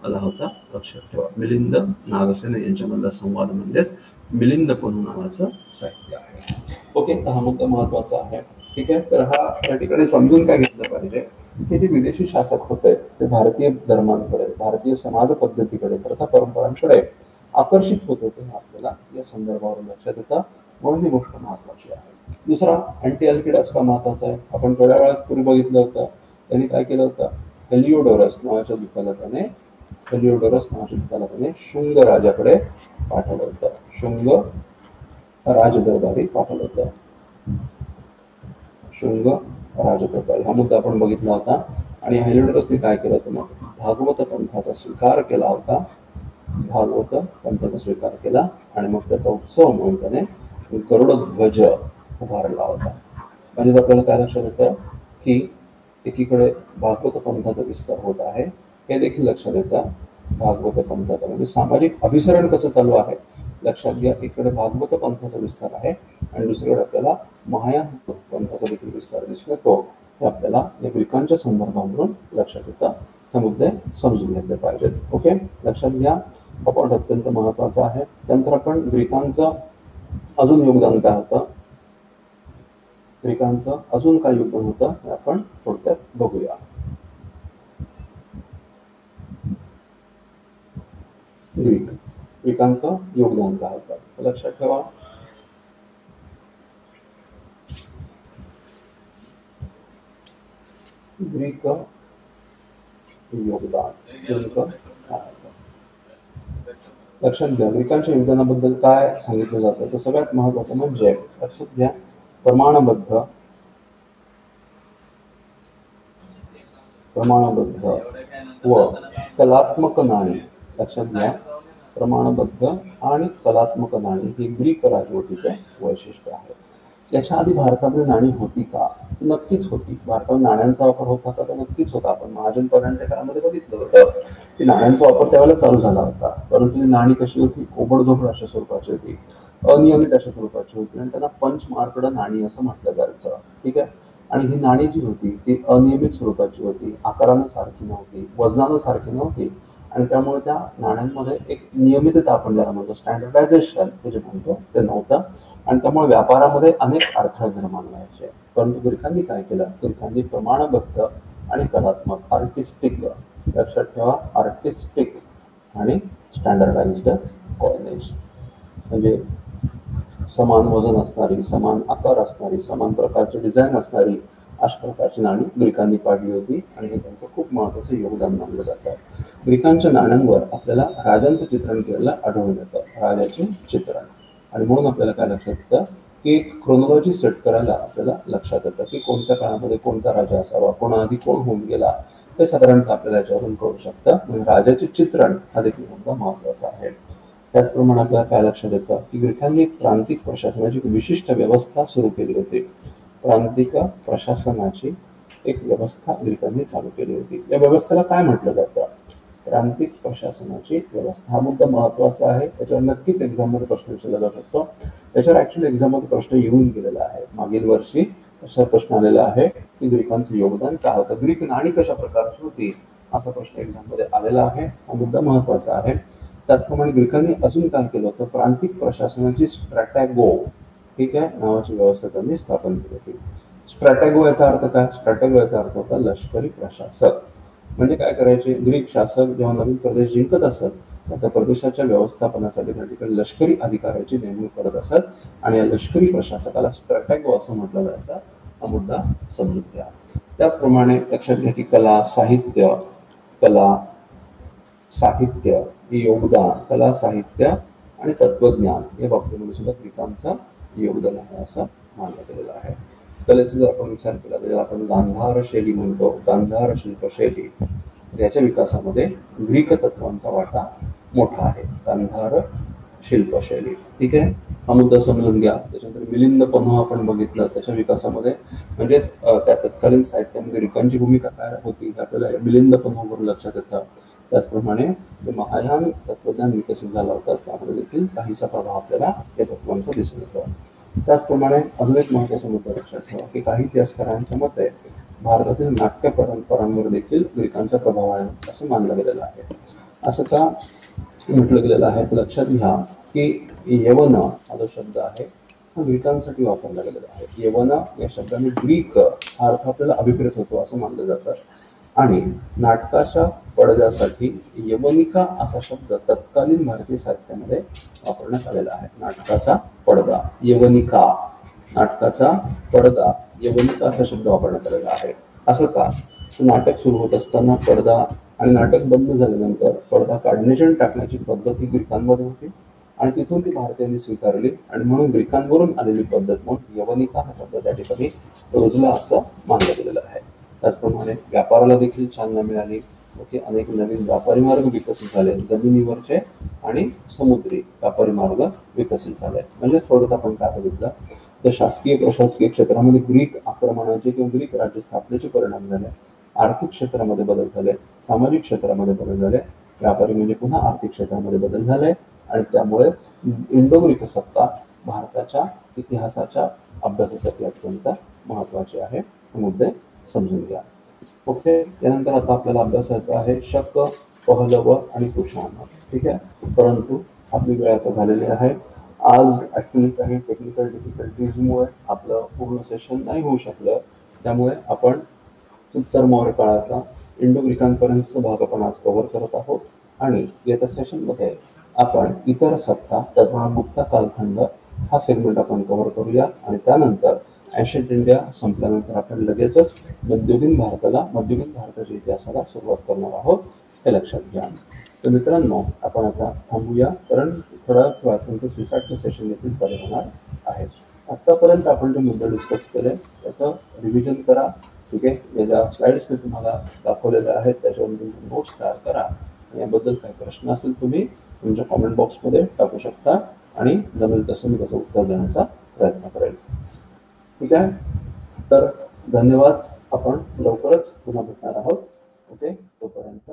आला होता, लक्षात ठेवा. मिलिंद नागसेन यांच्यामधला संवाद म्हणजेच मिलिंद पन्हो नावाचं साहित्य आहे. ओके, हा मुद्दा महत्वाचा आहे, ठीक आहे. तर हा या ठिकाणी समजून काय घेतलं पाहिजे की जे विदेशी शासक होते ते भारतीय धर्मांकडे, भारतीय समाज पद्धतीकडे, प्रथा परंपरांकडे आकर्षित होत होते, आपल्याला या संदर्भावरून लक्षात येतं. म्हणून ही गोष्ट महत्वाची आहे. दुसरा, अँटी अल्किडास का महत्वाचा आहे? आपण थोड्या वेळापूर्वी बघितलं होतं. त्यांनी काय केलं होतं? हेलिओडोरस नावाच्या दूताला त्याने, हेलिओडोरस नावाच्या दूताला त्याने शुंग राजाकडे पाठवलं होतं. शुंग राजदरबारी पाठवलं होतं. शुंग राजदरबारी हा मुद्दा आपण बघितला होता. आणि हेलिओडोरसने काय केलं होतं? मग भागवत पंथाचा स्वीकार केला होता. भागवत पंथाचा स्वीकार केला आणि मग त्याचा उत्सव म्हणून त्याने गरुड ध्वज उभारला होता. म्हणजे आपल्याला काय लक्षात येतं की एकीकडे भागवत पंथाचा विस्तार होत आहे हे देखील लक्षात येतं. भागवत पंथाचा म्हणजे सामाजिक अभिसरण कसं चालू आहे लक्षात घ्या. इकडे भागवत पंथाचा विस्तार आहे आणि दुसरीकडे आपल्याला महायान पंथाचा देखील विस्तार दिसून येतो. हे आपल्याला या ग्रीकांच्या संदर्भावरून लक्षात येतं. हे मुद्दे समजून घेतले पाहिजेत. ओके, लक्षात घ्या. हा पॉईंट अत्यंत महत्वाचा आहे. त्यानंतर आपण ग्रीकांचं अजून योगदान काय होतं, ग्रीकांचं अजून काय योगदान होतं हे आपण थोडक्यात बघूया. ग्रीकांचं योगदान काय होतं लक्षात ठेवा. ग्रीक योगदान लक्षात घ्या. ग्रीकांच्या योगदानाबद्दल काय सांगितलं जातं तर सगळ्यात महत्वाचं म्हणजे लक्षात घ्या प्रमाणबद्ध व कलात्मक नाणी. लक्षात घ्या प्रमाणबद्ध आणि कलात्मक नाणी ही ग्रीक राजवटीचं वैशिष्ट्य आहे. याच्या आधी भारतामध्ये नाणी होती का? नक्कीच होती. भारतामध्ये नाण्यांचा वापर होता का? तर नक्कीच होता. आपण महाजनपदांच्या काळामध्ये बघितलं होतं की नाण्यांचा वापर त्यावेळेला चालू झाला होता. परंतु ती नाणी कशी होती? ओबडधोबड अशा स्वरूपाची होती, अनियमित अशा स्वरूपाची होती आणि त्यांना पंचमार्कड नाणी असं म्हटलं जायचं. ठीक आहे. आणि ही नाणी जी होती ती अनियमित स्वरूपाची होती, आकारानं सारखी नव्हती, वजनानं सारखी नव्हती आणि त्यामुळे त्या नाण्यांमध्ये एक नियमितता आपण ज्याला म्हणतो स्टँडर्डायझेशन जे म्हणतो ते नव्हतं आणि त्यामुळे व्यापारामध्ये अनेक अडथळे निर्माण व्हायचे. परंतु ग्रीकांनी काय केलं? ग्रीकांनी प्रमाणबद्ध आणि कलात्मक आर्टिस्टिक, लक्षात ठेवा आर्टिस्टिक आणि स्टँडर्डाइज्ड कॉइनेज म्हणजे समान वजन असणारी, समान आकार असणारी, समान प्रकारचे डिझाईन असणारी अशा प्रकारची नाणी ग्रीकांनी पाडली होती आणि हे त्यांचं खूप महत्वाचं योगदान मानलं जातं. ग्रीकांच्या नाण्यांवर आपल्याला राजांचं चित्रण केलेलं आढळून येतं, राजाचे चित्रण. आणि म्हणून आपल्याला काय लक्षात येतं की एक क्रोनॉलॉजी सेट करायला आपल्याला लक्षात येतं की कोणत्या काळामध्ये कोणता राजा असावा, कोणाआधी कोण होऊन गेला हे साधारणतः आपल्याला याच्यावरून कळू शकतं. म्हणजे राजाचे चित्रण हा देखील मुद्दा महत्वाचा आहे. त्याचप्रमाणे आपल्याला काय लक्षात येतं की ग्रीकांनी प्रांतिक प्रशासनाची विशिष्ट व्यवस्था सुरू केली होती. प्रांतिक प्रशासनाची एक व्यवस्था ग्रीकांनी चालू केली होती. या व्यवस्थेला काय म्हटलं जातं? प्रांतिक प्रशासनाची व्यवस्था. हा मुद्दा महत्वाचा आहे. त्याच्यावर नक्कीच एक्झाम मध्ये प्रश्न विचारला जाऊ शकतो. त्याच्यावर ऍक्च्युअली एक्झाम मध्ये प्रश्न येऊन गेलेला आहे. मागील वर्षी असा प्रश्न आलेला आहे की ग्रीकांचं योगदान काय होतं, ग्रीक नाणी कशा प्रकारची होती असा प्रश्न एक्झाम मध्ये आलेला आहे. हा मुद्दा महत्वाचा आहे. त्याचप्रमाणे ग्रीकांनी अजून काय केलं होतं? प्रांतिक प्रशासनाची स्ट्रॅटॅगो, ठीक आहे, नावाची व्यवस्था त्यांनी स्थापन केली होती. स्ट्रॅटॅगो याचा अर्थ काय? स्ट्रॅटॅगो याचा अर्थ होता लष्करी प्रशासक. म्हणजे काय करायचे? ग्रीक शासक जेव्हा नवीन प्रदेश जिंकत असत त्या प्रदेशाच्या व्यवस्थापनासाठी त्या ठिकाणी लष्करी अधिकाऱ्याची नेमणूक करत असत आणि या लष्करी प्रशासकाला स्ट्रॅटॅगो असं म्हटलं जायचं. हा मुद्दा समजून घ्या. त्याचप्रमाणे लक्षात घ्या की कला साहित्य योगदान, कला साहित्य आणि तत्वज्ञान या बाबतीमध्ये सुद्धा ग्रीकांचं योगदान आहे असं मानलं गेलेलं आहे. कलेचा जर आपण विचार केला तर आपण गांधार शैली म्हणतो, गांधार शिल्पशैली, याच्या विकासामध्ये ग्रीक तत्वांचा वाटा मोठा आहे. गांधार शिल्पशैली, ठीक आहे, हा मुद्दा समजून घ्या. त्याच्यानंतर मिलिंद पन्ह आपण बघितलं, त्याच्या विकासामध्ये म्हणजेच त्या तत्कालीन साहित्यामध्ये ग्रीकांची भूमिका काय होती आपल्याला मिलिंद पन्हवरून लक्षात येतं. त्याचप्रमाणे महायान तत्वज्ञान विकसित झालं होतं, त्यामध्ये देखील काहीसा प्रभाव आपल्याला या तत्वांचा दिसून येतो. त्याचप्रमाणे अजून एक महत्वाचा मुद्दा लक्षात ठेवा की काही इतिहासकारांच्या मते भारतातील नाट्य परंपरांवर देखील ग्रीकांचा प्रभाव आहे असं मानलं गेलेलं आहे. असं का म्हटलं गेलेलं आहे? लक्षात घ्या की यवन हा जो शब्द आहे हा ग्रीकांसाठी वापरला गेलेला आहे. यवन या शब्दाने ग्रीक हा अर्थ आपल्याला अभिप्रेत होतो असं मानलं जातं आणि नाटकाच्या पडद्यासाठी यवनिका असा शब्द तत्कालीन भारतीय साहित्यामध्ये वापरण्यात आलेला आहे. नाटकाचा पडदा यवनिका, नाटकाचा पडदा यवनिका असा शब्द वापरण्यात आलेला आहे. असं का? नाटक सुरू होत असताना पडदा आणि नाटक बंद झाल्यानंतर पडदा काढण्याची आणि टाकण्याची पद्धत ही ग्रीकांमध्ये होती आणि तिथून ती भारतीयांनी स्वीकारली आणि म्हणून ग्रीकांवरून आलेली पद्धत म्हणून यवनिका हा शब्द त्या ठिकाणी रुजला असं मानलं गेलेलं आहे. त्याचप्रमाणे व्यापाराला देखील चालना मिळाली. ओके, अनेक नवीन व्यापारी मार्ग विकसित झाले, जमिनीवरचे आणि समुद्री व्यापारी मार्ग विकसित झाले. म्हणजे थोडक्यात आपण काय बघितलं तर शासकीय प्रशासकीय क्षेत्रामध्ये ग्रीक आक्रमणाचे किंवा ग्रीक राज्य स्थापनेचे परिणाम झाले. आर्थिक क्षेत्रामध्ये बदल झाले, सामाजिक क्षेत्रामध्ये बदल झाले, व्यापारी म्हणजे पुन्हा आर्थिक क्षेत्रामध्ये बदल झाले आणि त्यामुळे इंडो ग्रीक सत्ता भारताच्या इतिहासाच्या अभ्यासासाठी अत्यंत महत्त्वाचे आहे. हे मुद्दे समजून घ्या. ओके, त्यानंतर आता आपल्याला अभ्यासाचं आहे शक, पहलव आणि कुशाण. ठीक आहे, परंतु आपली वेळ आता झालेली आहे. आज ॲक्च्युली काही टेक्निकल डिफिकल्टीजमुळे आपलं पूर्ण सेशन नाही होऊ शकलं. त्यामुळे आपण उत्तर मौर्य काळाचा इंडो ग्रीकांपर्यंतचा भाग आपण आज कव्हर करत आहोत आणि येत्या सेशनमध्ये आपण इतर सत्ता त्याचप्रमाणे गुप्ता कालखंड हा सेगमेंट आपण कव्हर करूया आणि त्यानंतर एन्शियंट इंडिया संपल्यानंतर आपण लगेचच मध्ययुगीन भारताच्या इतिहासाला सुरुवात करणार आहोत. हे लक्षात घ्या. तर मित्रांनो, आपण आता थांबूया कारण थोड्या वेळात नंतर CSATचं सेशन देखील चालू होणार आहे. आत्तापर्यंत आपण जे मुद्दे डिस्कस केले त्याचं रिव्हिजन करा. ठीक आहे, या ज्या स्लाइड्स मी तुम्हाला दाखवलेल्या आहेत त्याच्यावर तुम्ही नोट्स तयार करा. याबद्दल काही प्रश्न असेल तुम्ही तुमच्या कॉमेंट बॉक्समध्ये टाकू शकता आणि जमेल तसं मी त्याचं उत्तर देण्याचा प्रयत्न करेल. ठीक आहे, तर धन्यवाद. आपण लवकरच पुन्हा भेटणार आहोत. ओके, तोपर्यंत